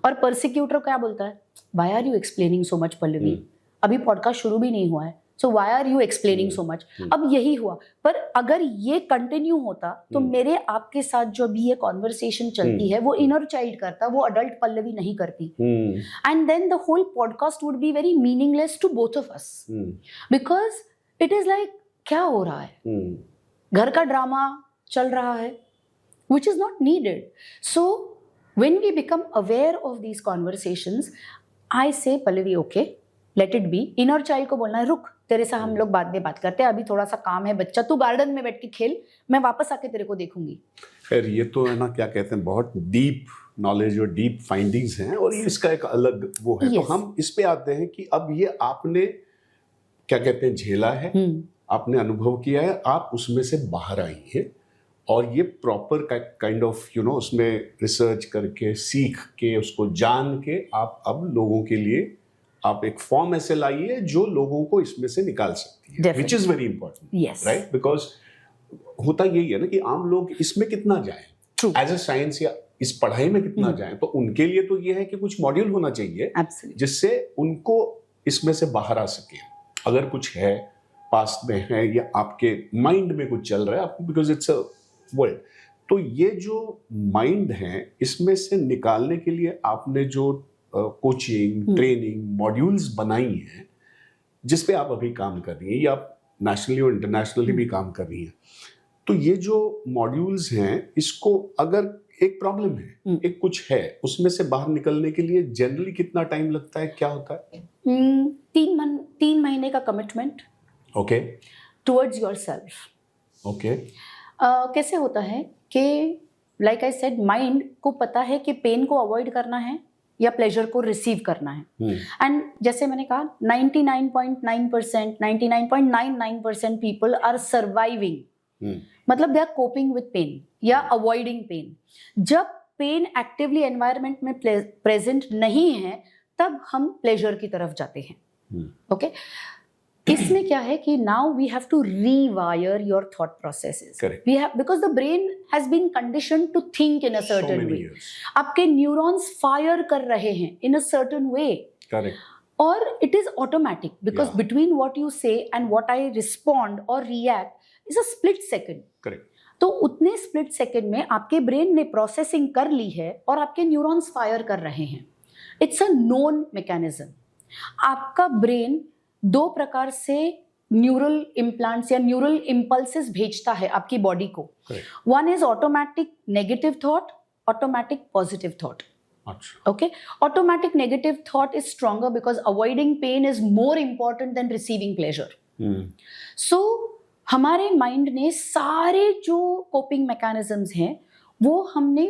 और परसिक्यूटर क्या बोलता है? Why are you explaining so much Pallavi, अभी पॉडकास्ट शुरू भी नहीं हुआ है, so why are you explaining so much. अब यही हुआ. पर अगर ये कंटिन्यू होता तो मेरे आपके साथ जो भी ये कॉन्वर्सेशन चलती है वो इनर चाइल्ड करता, वो अडल्ट पल्लवी नहीं करती. And then the whole podcast would be very meaningless to both of us, because it is like क्या हो रहा है, घर का ड्रामा चल रहा है which is not needed. So when we become aware of these conversations, I say Pallavi okay, let it be. Inner child को बोलना है रुक, तेरे से हम लोग बाद में बात करते हैं, अभी थोड़ा सा काम है बच्चा, तू गार्डन में बैठ के खेल, मैं वापस आके तेरे को देखूंगी. खैर ये तो है ना, क्या कहते हैं, बहुत डीप नॉलेज और डीप फाइंडिंग्स हैं, और ये इसका एक अलग वो है. तो हम इस पे आते हैं कि अब ये आपने क्या कहते हैं झेला है, आपने अनुभव किया है, आप उसमें से बाहर आई है, और ये proper kind of you know उसमें रिसर्च करके सीख के उसको जान के आप अब लोगों के लिए आप एक फॉर्म ऐसे लाइए जो लोगों को इसमें से निकाल सकती है, which is very important, right? Because होता यही है ना कि आम लोग इसमें कितना जाएं, एज अ साइंस या इस पढ़ाई में कितना जाएं, तो उनके लिए तो ये है कि कुछ मॉड्यूल होना चाहिए जिससे उनको इसमें से बाहर आ सके. अगर कुछ है पास्ट में है या आपके माइंड में कुछ चल रहा है आपको, बिकॉज इट्स अ वर्ल्ड, तो ये जो माइंड है इसमें से निकालने के लिए आपने जो कोचिंग ट्रेनिंग मॉड्यूल्स बनाई हैं जिस पे आप अभी काम कर रही हैं, या नेशनली और इंटरनेशनली भी काम कर रही हैं। तो ये जो मॉड्यूल्स हैं, इसको अगर एक प्रॉब्लम है, एक कुछ है, उसमें से बाहर निकलने के लिए जनरली कितना टाइम लगता है, क्या होता है? 3 महीने का commitment okay towards yourself. Okay कैसे होता है कि लाइक आई सेड, माइंड को पता है कि पेन को अवॉइड करना है या प्लेजर को रिसीव करना है। एंड जैसे मैंने कहा 99.9%, 99.99% पीपल आर सर्वाइविंग, मतलब they are coping with pain या अवॉइडिंग पेन। जब पेन एक्टिवली एनवायरनमेंट में प्रेजेंट नहीं है तब हम प्लेजर की तरफ जाते हैं। ओके इसमें क्या है कि now we have to rewire your thought processes. We have, because the brain has been conditioned to think in a certain way. आपके न्यूरॉन्स फायर कर रहे हैं इन अ सर्टेन वे, और it is automatic because between what you से एंड व्हाट आई रिस्पॉन्ड और react is a split second. तो उतने स्प्लिट सेकेंड में आपके ब्रेन ने प्रोसेसिंग कर ली है और आपके न्यूरॉन्स फायर कर रहे हैं। It's a known mechanism. आपका ब्रेन 2 प्रकार से न्यूरल इम्प्लांट्स या न्यूरल इम्पल्सेस भेजता है आपकी बॉडी को। One is automatic negative thought, automatic positive thought. Okay, automatic negative thought is stronger because avoiding pain is more important than receiving pleasure. So हमारे माइंड ने सारे जो कोपिंग मैकेनिज्म्स हैं वो हमने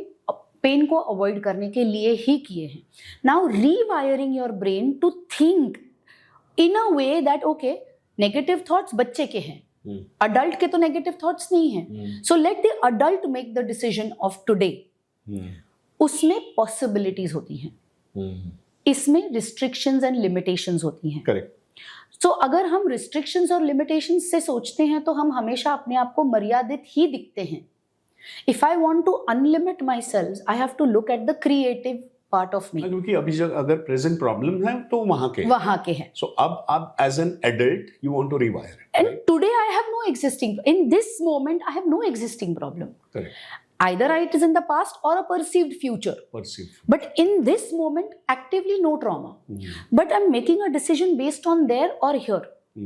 पेन को अवॉइड करने के लिए ही किए हैं। Now rewiring your brain to think in a way that okay, negative thoughts बच्चे के हैं, adult के तो negative thoughts नहीं हैं, so let the adult make the decision of today। उसमें possibilities होती हैं, इसमें restrictions and limitations होती हैं। करेक्ट। so अगर हम restrictions और limitations से सोचते हैं तो हम हमेशा अपने आप को मर्यादित ही दिखते हैं। if I want to unlimit myself, I have to look at the creative part of me। क्योंकि अभी जब अगर प्रेजेंट प्रॉब्लम है तो वहां के हैं। सो अब आप as an adult you want to rewire, and today I have no existing, in this moment I have no existing problem। Correct. either it is in the past or a perceived future, but in this moment actively no trauma, but I'm making a decision based on there or here।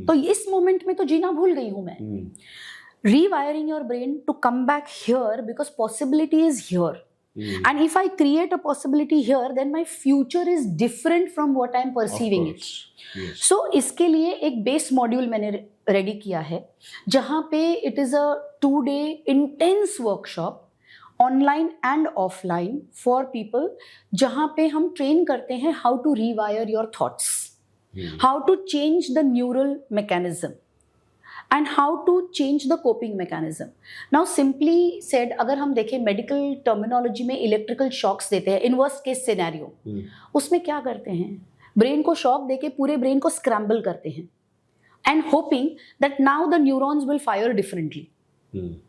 तो इस मोमेंट में तो जीना भूल गई हूं मैं। rewiring your brain to come back here because possibility is here। And if I create a possibility here, then my future is different from what I am perceiving it। Yes. So इसके लिए एक बेस मॉड्यूल मैंने रेडी किया है जहाँ पे it is a 2-day intense workshop online and offline for people, जहाँ पे हम ट्रेन करते हैं how to rewire your thoughts, how to change the neural mechanism and how to change the coping mechanism। Now simply said, अगर हम देखें मेडिकल टर्मिनोलॉजी में इलेक्ट्रिकल शॉक्स देते हैं, इनवर्स केस सिनेरियो, उसमें क्या करते हैं, ब्रेन को शॉक देके पूरे ब्रेन को स्क्रैम्बल करते हैं and hoping that now the neurons will fire differently,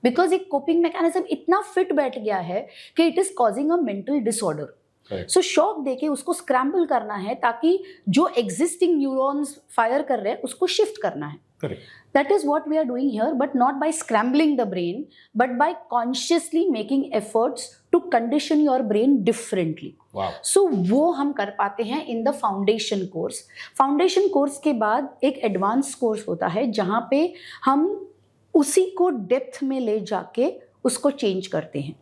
because एक कोपिंग मैकेनिज्म इतना फिट बैठ गया है कि it is causing a mental disorder. So shock देके उसको स्क्रैम्बल करना है ताकि जो एग्जिस्टिंग न्यूरॉन्स फायर कर रहे हैं उसको शिफ्ट करना है। That is what we are doing here, but not by scrambling the brain, but by consciously making efforts to condition your brain differently। Wow. So वो हम कर पाते हैं in the foundation course। Foundation course के बाद एक advanced course होता है जहाँ पे हम उसी को depth में ले जाके उसको change करते हैं।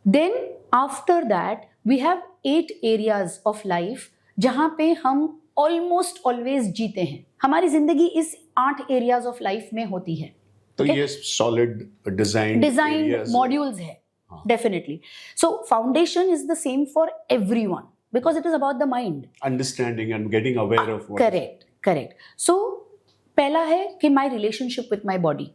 Then after that we have 8 areas of life जहाँ पे हम ऑलमोस्ट ऑलवेज जीते हैं। हमारी जिंदगी इस 8 एरियाज ऑफ लाइफ में होती है। तो ये सॉलिड डिजाइन मॉड्यूल्स है definitely. So foundation is the same for everyone because it is about the mind, understanding and getting aware of correct. So पहला है कि my relationship with my body,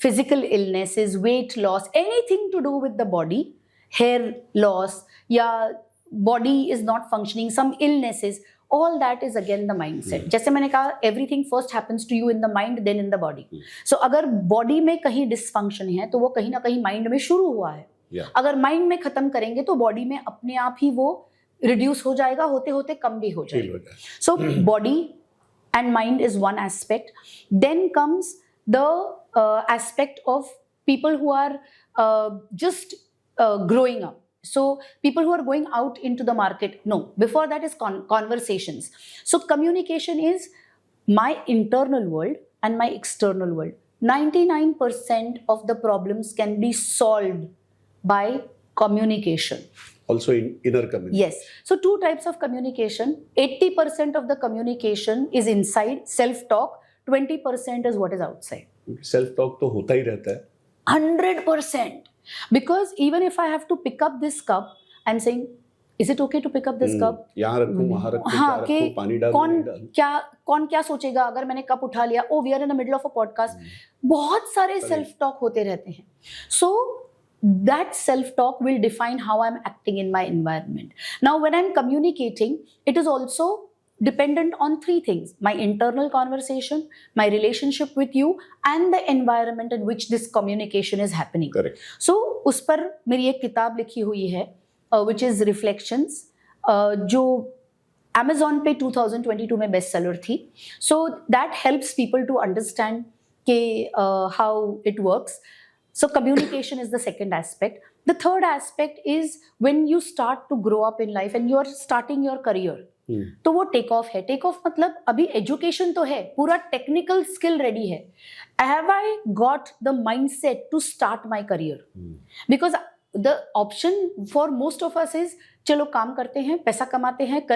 physical illnesses, weight loss, anything to do with the body, hair loss या body is not functioning, some illnesses, all that is again the mindset। जैसे मैंने कहा everything first happens to you in the mind then in the body। so अगर बॉडी में कहीं डिसफंक्शन है तो वो कहीं ना कहीं माइंड में शुरू हुआ है। अगर माइंड में खत्म करेंगे तो बॉडी में अपने आप ही वो रिड्यूस हो जाएगा, होते होते कम भी हो जाएगा। So body and mind is one aspect. Then comes the aspect of people who are just growing up. So people who are going out into the market, no, before that is conversations। So communication is my internal world and my external world. 99% of the problems can be solved by communication. Also in inner community. Yes. So two types of communication. 80% of the communication is inside, self-talk. 20% is what is outside. Self talk तो होता ही रहता है. 100%. Because even if I have to pick up this cup, I'm saying, is it okay to pick up this cup? यहाँ रखूं, वहाँ रखूं, हाँ, क्या कि रखूं, पानी डाल, कौन नहीं डाल. कौन क्या सोचेगा अगर मैंने कप उठा लिया. Oh we are in the middle of a podcast. बहुत सारे सेल्फ टॉक होते रहते हैं. सो that self talk will define how I'm acting in my environment. Now when I'm communicating, it is also dependent on three things: my internal conversation, my relationship with you, and the environment in which this communication is happening. Correct. So उस पर मेरी एक किताब लिखी हुई है which is Reflections, जो Amazon पे 2022 में बेस्ट सेलर थी. So that helps people to understand के how it works. So communication is the second aspect. The third aspect is when you start to grow up in life and you are starting your career. तो वो टेक ऑफ है. टेक ऑफ मतलब अभी एजुकेशन तो है, पूरा टेक्निकल स्किल रेडी है. Have I got the mindset to start my career? Because the option for most of us is चलो काम करते हैं, पैसा कमाते हैं,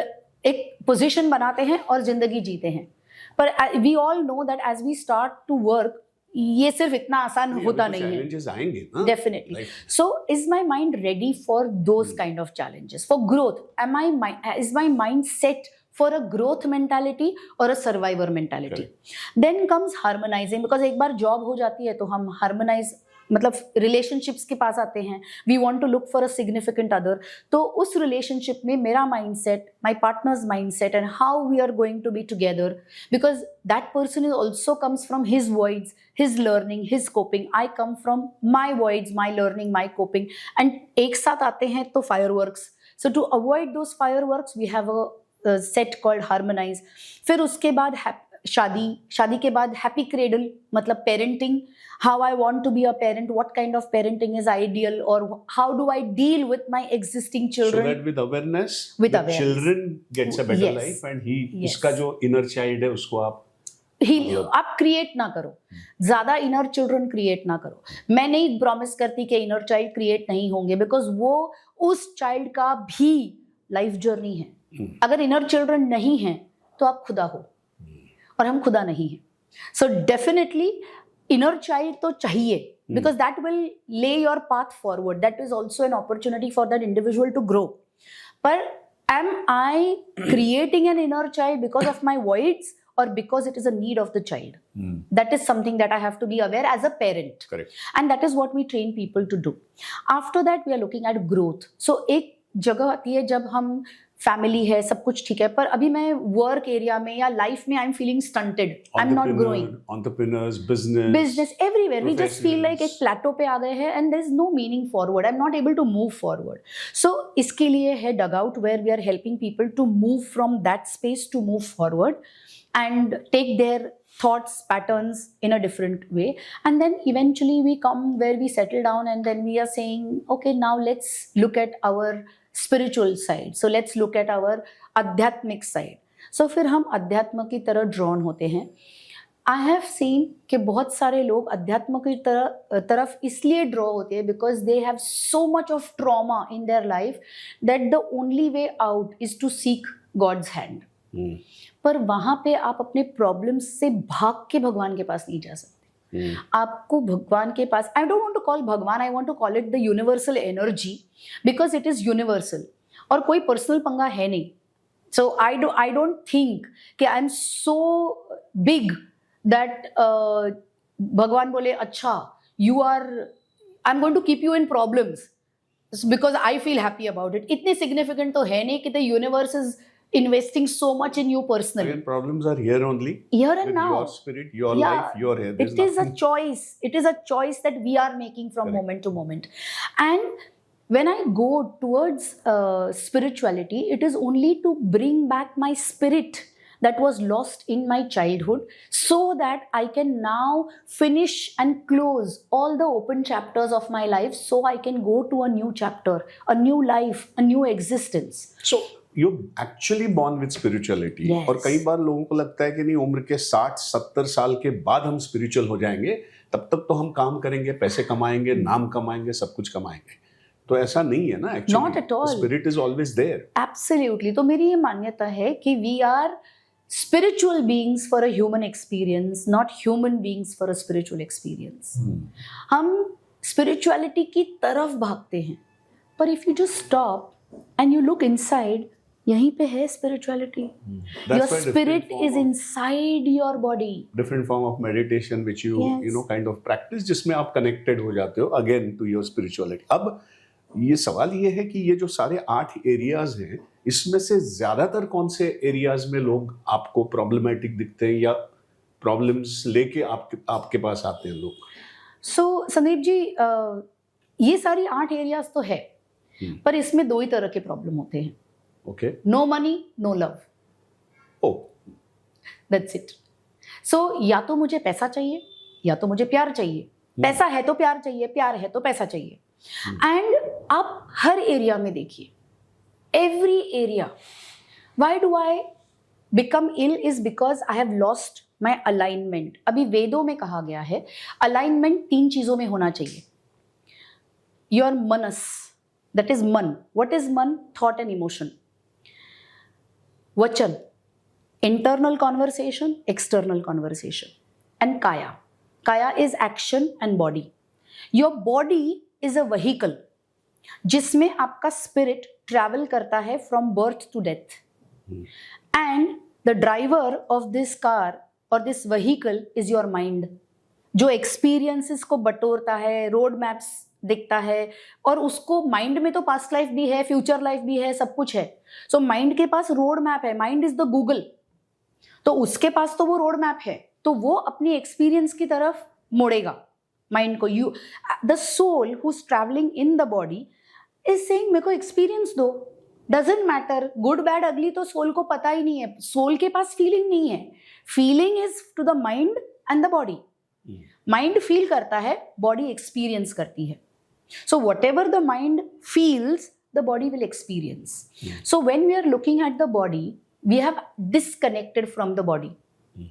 एक पोजीशन बनाते हैं और जिंदगी जीते हैं. पर we all know that as we start to work, ये सिर्फ इतना आसान होता नहीं है. Challenges आएंगे ना. Definitely. So is my mind ready for those kind of challenges, for growth? Is my mind set for a growth mentality or a survivor mentality? Then comes harmonizing, because एक बार job हो जाती है तो हम harmonize, मतलब relationships के पास आते हैं. We want to look for a significant other. तो उस relationship में मेरा mindset, my partner's mindset, and how we are going to be together, because that person is also comes from his voids, his learning, his coping. I come from my voids, my learning, my coping, and एक साथ आते हैं तो fireworks. So to avoid those fireworks, we have a set called harmonize. फिर उसके बाद शादी के बाद happy cradle, मतलब parenting. How I want to be a parent, what kind of parenting is ideal, or how do I deal with my existing children? So that with awareness, With the awareness. children gets a better Yes. life, and Yes. उसका जो inner child है उसको आप आप क्रिएट ना करो, ज्यादा इनर चिल्ड्रन क्रिएट ना करो. मैं नहीं प्रॉमिस करती कि इनर चाइल्ड क्रिएट नहीं होंगे, बिकॉज वो उस चाइल्ड का भी लाइफ जर्नी है. अगर इनर चिल्ड्रन नहीं है तो आप खुदा हो, और हम खुदा नहीं हैं. सो डेफिनेटली इनर चाइल्ड तो चाहिए, because that will lay your path forward. That is also an opportunity for that individual to grow. But am I creating an inner child because of my voids, or because it is a need of the child? That is something that I have to be aware as a parent. Correct. And that is what we train people to do. After that we are looking at growth. So एक जगह आती है जब हम फैमिली है, सब कुछ ठीक है, पर अभी मैं वर्क एरिया में या लाइफ में I am feeling stunted, I am not growing. Entrepreneurs, business everywhere we just feel like एक प्लेटो पे आ गए हैं and there is no meaning forward. I am not able to move forward. So इसके लिए है dug out, where we are helping people to move from that space to move forward and take their thoughts patterns in a different way, and then eventually we come where we settle down, and then we are saying, okay, now let's look at our spiritual side, so let's look at our आध्यात्मिक side. So फिर हम अध्यात्म की तरह drawn होते हैं. I have seen कि बहुत सारे लोग अध्यात्म की तरफ इसलिए ड्रॉ होते हैं because they have so much of trauma in their life that the only way out is to seek God's hand. पर वहां पे आप अपने प्रॉब्लम्स से भाग के भगवान के पास नहीं जा सकते. आपको भगवान के पास, I don't want to call भगवान, I want to call it the universal energy, because it is universal और कोई पर्सनल पंगा है नहीं. सो आई डोंट थिंक कि I am so big that भगवान बोले अच्छा you are, I am going to keep you in problems because I feel happy about it. इतने सिग्निफिकेंट तो है नहीं कि the universe is investing so much in you personally. Again, problems are here only. Here and with now. Your spirit, your life, your hair. It is a choice. It is a choice that we are making from Correct. moment to moment. And when I go towards spirituality, it is only to bring back my spirit that was lost in my childhood, so that I can now finish and close all the open chapters of my life, so I can go to a new chapter, a new life, a new existence. So you actually born with spirituality. Yes. और कई बार लोगों को लगता है कि नहीं, उम्र के 60-70 साल के बाद हम स्पिरिचुअल हो जाएंगे, तब तक तो हम काम करेंगे, पैसे कमाएंगे, नाम कमाएंगे, सब कुछ कमाएंगे। तो ऐसा नहीं है ना, actually Not at all. Spirit is always there. Absolutely. तो मेरी ये मान्यता है कि we are spiritual beings for a human experience, not human beings for a spiritual experience. हम spirituality की तरफ भागते हैं, पर if you just stop and you look inside, यहीं पे है spirituality. Your spirit is inside your body. Different form of meditation which you Yes. you know kind of practice, जिसमें आप connected हो जाते हो again to your spirituality। अब ये सवाल ये है कि ये जो सारे 8 एरियाज हैं, इसमें से ज्यादातर कौन से एरियाज में लोग आपको प्रॉब्लमेटिक दिखते हैं या प्रॉब्लम्स लेके आपके पास आते हैं लोग? सो संदीप जी, ये सारी 8 एरियाज तो है, पर इसमें 2 ही तरह के प्रॉब्लम होते हैं। Okay. No money, no love. Oh, that's it. So या तो मुझे पैसा चाहिए या तो मुझे प्यार चाहिए। पैसा है तो प्यार चाहिए, प्यार है तो पैसा चाहिए। एंड आप हर एरिया में देखिए, every area, why do I become ill is because I have lost my alignment. अभी वेदों में कहा गया है अलाइनमेंट 3 चीजों में होना चाहिए। योर मनस, दैट इज मन। व्हाट इज मन? Thought and emotion. वचन, internal conversation, external conversation, and kaya. Kaya is action and body. Your body is a vehicle जिसमें आपका spirit travel करता है from birth to death. And the driver of this car or this vehicle is your mind, जो experiences को बटोरता है, road maps दिखता है, और उसको माइंड में तो पास्ट लाइफ भी है, फ्यूचर लाइफ भी है, सब कुछ है। सो माइंड के पास रोड मैप है, माइंड इज द गूगल, तो उसके पास तो वो रोड मैप है, तो वो अपनी एक्सपीरियंस की तरफ मोड़ेगा माइंड को। You the soul who's travelling in the body is saying मेरे को एक्सपीरियंस दो, डजेंट मैटर गुड बैड अगली, तो सोल को पता ही नहीं है, सोल के पास फीलिंग नहीं है। Feeling is to the mind and the body. Mind feel करता है, बॉडी एक्सपीरियंस करती है। So whatever the mind feels, the body will experience. So when we are looking at the body, we have disconnected from the body.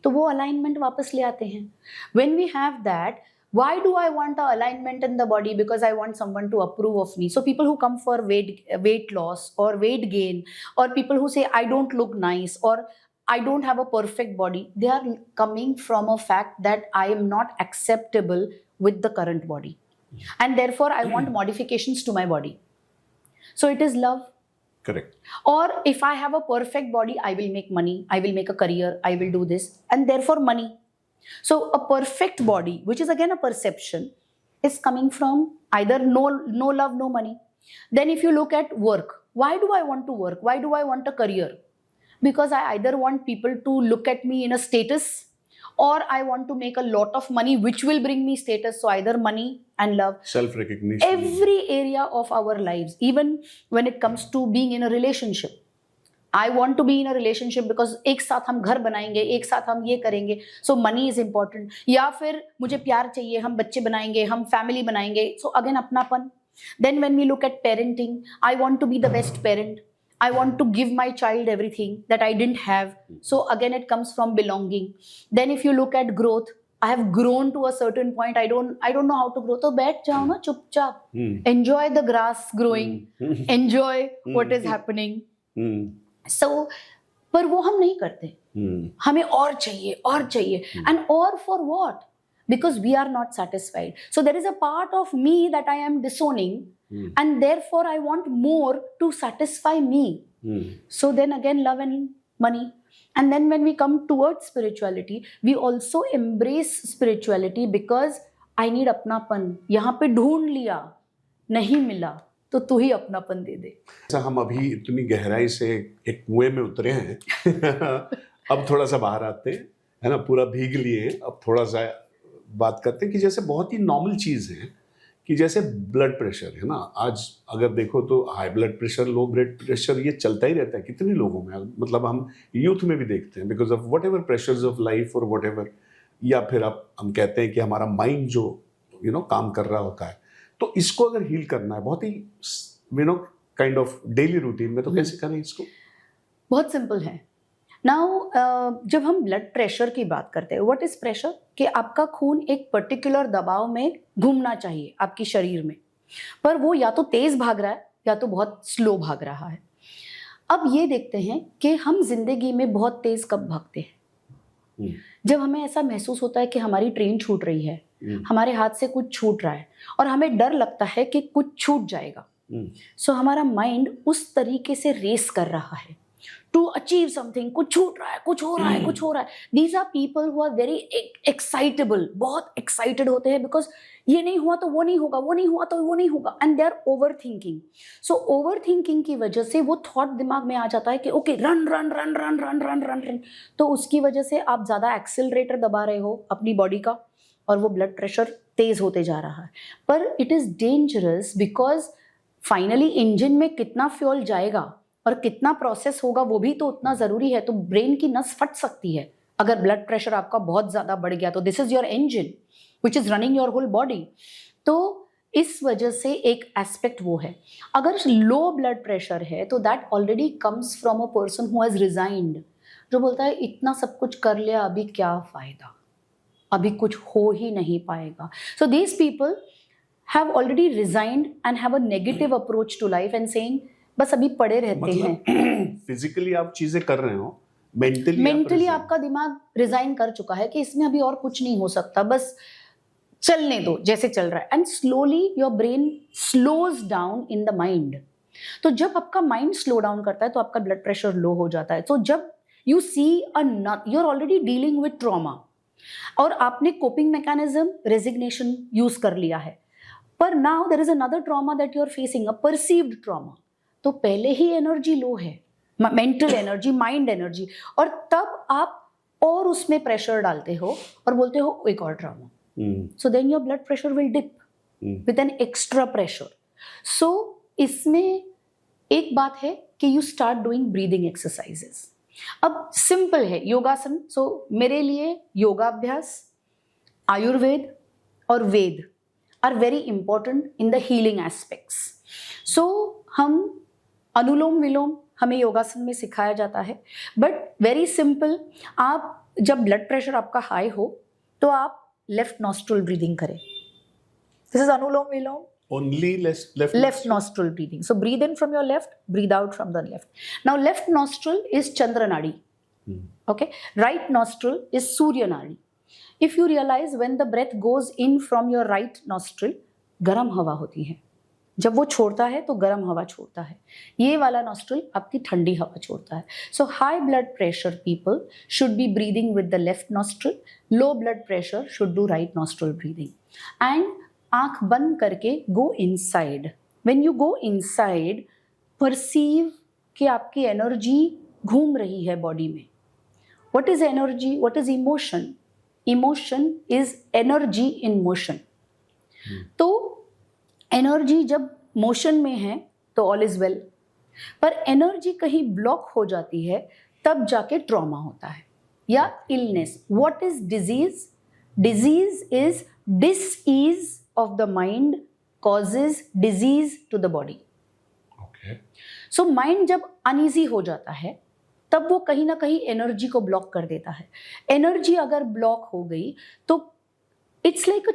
तो वो alignment वापस ले आते हैं। When we have that, why do I want a alignment in the body? Because I want someone to approve of me. So people who come for weight loss or weight gain, or people who say I don't look nice or I don't have a perfect body, they are coming from a fact that I am not acceptable with the current body. And therefore I want modifications to my body. So it is love. correct. Or if I have a perfect body, I will make money, I will make a career, I will do this, and therefore money. So a perfect body, which is again a perception, is coming from either no love, no money. Then if you look at work, why do I want to work? Why do I want a career? Because I either want people to look at me in a status, or I want to make a lot of money which will bring me status. So either money and love. Self recognition. Every area of our lives, even when it comes to being in a relationship, I want to be in a relationship because एक साथ हम घर बनाएंगे, एक साथ हम ये करेंगे, so money is important. या फिर मुझे प्यार चाहिए, हम बच्चे बनाएंगे, हम फैमिली बनाएंगे, so again अपनापन. Then when we look at parenting, I want to be the best parent. I want to give my child everything that I didn't have. So again, it comes from belonging. Then if you look at growth, I have grown to a certain point. I don't know how to grow. तो बैठ जाओ ना चुपचाप. Enjoy the grass growing. Enjoy what is happening. So, पर वो हम नहीं करते. हमें और चाहिए. And or for what? Because we are not satisfied. So there is a part of me that I am disowning. And therefore I want more to satisfy me. So then again love and money. And then when we come towards spirituality, we also embrace spirituality because I need अपनापन. यहाँ पे ढूंढ लिया, नहीं मिला, तो तू ही अपनापन दे दे। अच्छा, हम अभी इतनी गहराई से एक कुएं में उतरे हैं अब थोड़ा सा बाहर आते हैं, है ना, पूरा भीग लिए हैं, अब थोड़ा सा बात करते हैं कि जैसे बहुत ही नॉर्मल चीज़ है कि जैसे ब्लड प्रेशर है ना, आज अगर देखो तो हाई ब्लड प्रेशर, लो ब्लड प्रेशर, ये चलता ही रहता है कितने लोगों में, मतलब हम यूथ में भी देखते हैं because of what ever pressures of life और वट एवर, या फिर अब हम कहते हैं कि हमारा माइंड जो काम कर रहा होता है, तो इसको अगर हील करना है बहुत ही काइंड ऑफ डेली रूटीन में, तो कैसे करें इसको? बहुत सिंपल है। नाउ जब हम ब्लड प्रेशर की बात करते हैं, व्हाट इज प्रेशर? कि आपका खून एक पर्टिकुलर दबाव में घूमना चाहिए आपकी शरीर में, पर वो या तो तेज भाग रहा है या तो बहुत स्लो भाग रहा है। अब ये देखते हैं कि हम जिंदगी में बहुत तेज कब भागते हैं? जब हमें ऐसा महसूस होता है कि हमारी ट्रेन छूट रही है, हमारे हाथ से कुछ छूट रहा है और हमें डर लगता है कि कुछ छूट जाएगा। सो हमारा माइंड उस तरीके से रेस कर रहा है टू अचीव समथिंग। कुछ छूट रहा है, कुछ हो रहा है, कुछ हो रहा है। These are people who are very excitable, बहुत एक्साइटेड होते हैं, बिकॉज ये नहीं हुआ तो वो नहीं होगा, वो नहीं हुआ तो वो नहीं होगा, and they are over thinking. So over thinking की वजह से वो थॉट दिमाग में आ जाता है कि okay run run run run run run run run, तो उसकी वजह से आप ज्यादा एक्सेलरेटर दबा रहे हो अपनी बॉडी का और वो ब्लड प्रेशर तेज होते जा रहा है। पर it is dangerous because finally engine में कितना फ्यूल जाएगा और कितना प्रोसेस होगा वो भी तो उतना जरूरी है। तो ब्रेन की नस फट सकती है अगर ब्लड प्रेशर आपका बहुत ज्यादा बढ़ गया तो। This is your engine which is running your whole body. तो इस वजह से एक एस्पेक्ट वो है। अगर लो ब्लड प्रेशर है तो that already comes from a person who has resigned, जो बोलता है इतना सब कुछ कर लिया, अभी क्या फायदा, अभी कुछ हो ही नहीं पाएगा। So these people have already resigned and have a negative approach to life and saying बस अभी पड़े रहते हैं। फिजिकली आप चीजें कर रहे हो, मेंटली आपका दिमाग रिजाइन कर चुका है कि इसमें अभी और कुछ नहीं हो सकता, बस चलने दो जैसे चल रहा है। And slowly your brain slows down in the mind. तो जब आपका माइंड स्लो डाउन करता है तो आपका ब्लड प्रेशर लो हो जाता है। तो जब you see you are already dealing with trauma और आपने कोपिंग मैकेनिज्म रेजिग्नेशन यूज कर लिया है, पर now there is another trauma that you are facing, a perceived trauma. तो पहले ही एनर्जी लो है, मेंटल एनर्जी, माइंड एनर्जी, और तब आप और उसमें प्रेशर डालते हो और बोलते हो एक और trauma. So then your blood pressure will dip with an extra pressure. So इसमें एक बात है कि you start doing breathing exercises. अब सिंपल है योगासन। सो मेरे लिए योगाभ्यास, आयुर्वेद और Veda are very important in the healing aspects. So हम अनुलोम विलोम हमें योगासन में सिखाया जाता है, बट वेरी सिंपल। आप जब ब्लड प्रेशर आपका हाई हो तो आप लेफ्ट नॉस्ट्रल ब्रीदिंग करें। This is anulom vilom. Only left nostril breathing. So breathe in from your left, breathe out from the left. Now left nostril is Chandra Nadi. Okay. Right nostril is Surya Nadi. If you realize when the breath goes in from your right nostril, गर्म हवा होती है, जब वो छोड़ता है तो गर्म हवा छोड़ता है। ये वाला नॉस्ट्रल आपकी ठंडी हवा छोड़ता है। So high blood pressure people should be breathing with the left nostril, low blood pressure should do right nostril breathing. And आंख बंद करके go inside. When you go inside, perceive कि आपकी एनर्जी घूम रही है बॉडी में। What is energy? What is emotion? Emotion is energy in motion. तो एनर्जी जब मोशन में है तो ऑल इज वेल, पर एनर्जी कहीं ब्लॉक हो जाती है तब जाके ट्रॉमा होता है या illness. What is disease? Disease is disease of the mind causes disease to the body. Okay. So mind जब uneasy हो जाता है तब वो कहीं ना कहीं एनर्जी को ब्लॉक कर देता है। एनर्जी अगर ब्लॉक हो गई तो इट्स लाइक अ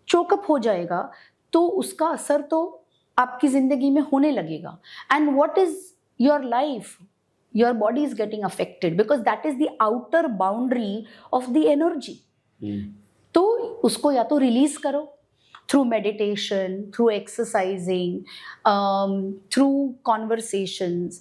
चोकअप हो जाएगा, तो उसका असर तो आपकी जिंदगी में होने लगेगा। And what is your life? Your body is getting affected because that is the outer boundary of the energy. तो उसको या तो रिलीज करो through meditation, through exercising, through conversations,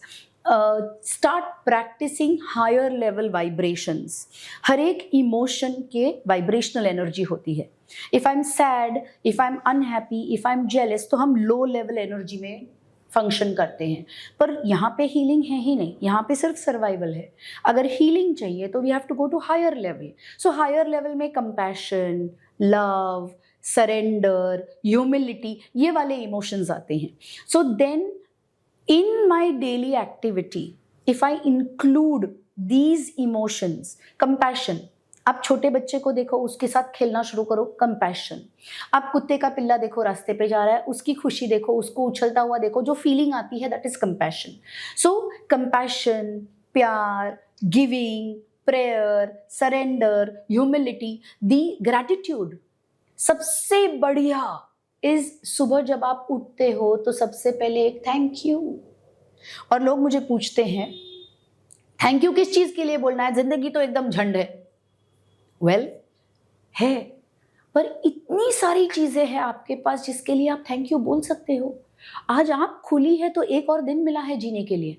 start practising higher level vibrations. हर एक इमोशन के वाइब्रेशनल एनर्जी होती है। If I am sad, if I am unhappy, if I am jealous, तो हम लो लेवल एनर्जी में फंक्शन करते हैं। पर यहाँ पे हीलिंग है ही नहीं, यहाँ पे सिर्फ सर्वाइवल है। अगर हीलिंग चाहिए तो we have to go to higher level. So higher level में कंपैशन, लव, सरेंडर, ह्यूमिलिटी, ये वाले इमोशंस आते हैं। So then in my daily activity if I include these emotions, compassion, आप छोटे बच्चे को देखो, उसके साथ खेलना शुरू करो, कंपैशन। आप कुत्ते का पिल्ला देखो, रास्ते पे जा रहा है, उसकी खुशी देखो, उसको उछलता हुआ देखो, जो फीलिंग आती है that is compassion. So compassion, प्यार, गिविंग, प्रेयर, सरेंडर, ह्यूमिलिटी, दी ग्रैटिट्यूड। सबसे बढ़िया इज सुबह जब आप उठते हो तो सबसे पहले एक थैंक यू। और लोग मुझे पूछते हैं थैंक यू किस चीज के लिए बोलना है, जिंदगी तो एकदम झंड है। वेल है, पर इतनी सारी चीजें हैं आपके पास जिसके लिए आप थैंक यू बोल सकते हो। आज आंख खुली है तो एक और दिन मिला है जीने के लिए।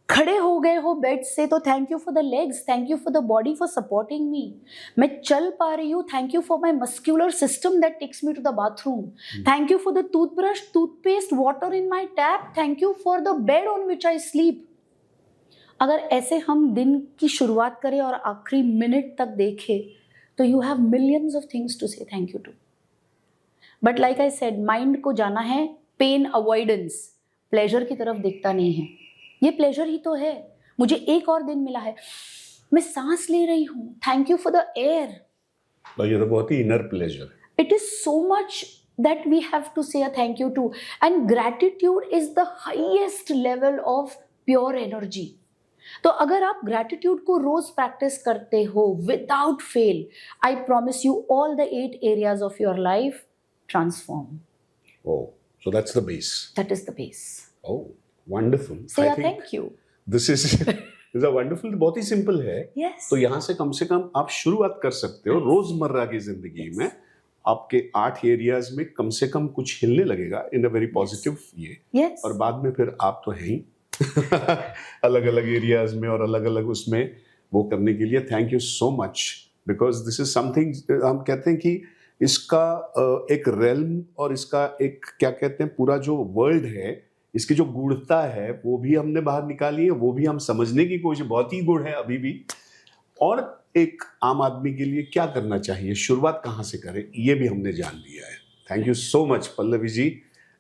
खड़े हो गए हो बेड से तो thank you for the legs, thank you for the body for supporting me. मैं चल पा रही हूँ, thank you for my muscular system that takes me to the bathroom. Thank you for the toothbrush, toothpaste, water in my tap, thank you for the bed on which I sleep. अगर ऐसे हम दिन की शुरुआत करें और आखिरी मिनट तक देखें तो you have millions of things to say thank you too. But like I said, mind को जाना है पेन अवॉइडेंस, प्लेजर की तरफ देखता नहीं है। ये प्लेजर ही तो है, मुझे एक और दिन मिला है, मैं सांस ले रही हूँ, thank you for the air. ये तो बहुत ही इनर प्लेजर है। It is so much that we have to say a thank you to, and gratitude is the highest level of pure energy. तो अगर आप gratitude को रोज प्रैक्टिस करते हो without fail, I promise you all the 8 areas of your life transform. Oh, so that's the base. That is the base. Oh, wonderful. Say I a think thank you. this is a wonderful, बहुत ही सिंपल है। Yes. तो यहाँ से कम आप शुरुआत कर सकते हो रोजमर्रा की जिंदगी में। आपके 8 एरियाज में कम से कम कुछ हिलने लगेगा in a very positive way. Yes. और बाद में फिर आप तो हैं ही अलग अलग एरियाज में और अलग अलग उसमें वो करने के लिए thank you so much, because this is something हम कहते हैं कि इसका एक रेल्म और इसका एक क्या कहते हैं पूरा जो वर्ल्ड है, इसकी जो गूढ़ता है वो भी हमने बाहर निकाली है, वो भी हम समझने की कोशिश, बहुत ही गुड़ है अभी भी। और एक आम आदमी के लिए क्या करना चाहिए, शुरुआत कहाँ से करें, ये भी हमने जान लिया है। Thank you so much Pallavi ji.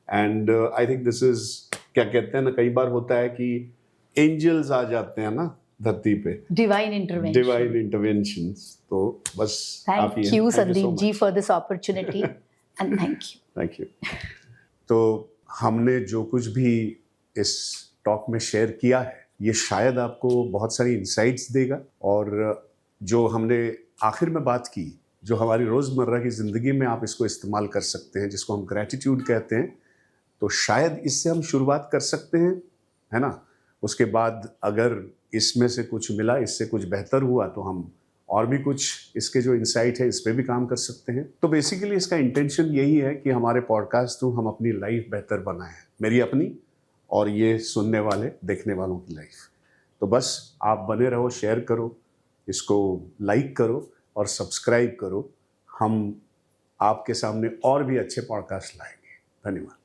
And I think this is, क्या कहते हैं ना, कई बार होता है कि एंजल्स आ जाते हैं ना धरती पे, Divine intervention. Divine intervention. तो बस आप ही Thank you, Sandeep ji, for this opportunity. And thank you. Thank you. तो हमने जो कुछ भी इस टॉक में शेयर किया है ये शायद आपको बहुत सारी इंसाइट्स देगा, और जो हमने आखिर में बात की जो हमारी रोज़मर्रा की ज़िंदगी में आप इसको इस्तेमाल कर सकते हैं, जिसको हम ग्रैटिट्यूड कहते हैं, तो शायद इससे हम शुरुआत कर सकते हैं, है ना। उसके बाद अगर इसमें से कुछ मिला, इससे कुछ बेहतर हुआ, तो हम और भी कुछ इसके जो इंसाइट है इस पर भी काम कर सकते हैं। तो बेसिकली इसका इंटेंशन यही है कि हमारे पॉडकास्ट थ्रू हम अपनी लाइफ बेहतर बनाएं, मेरी अपनी और ये सुनने वाले देखने वालों की लाइफ। तो बस आप बने रहो, शेयर करो, इसको लाइक करो और सब्सक्राइब करो। हम आपके सामने और भी अच्छे पॉडकास्ट लाएंगे। धन्यवाद।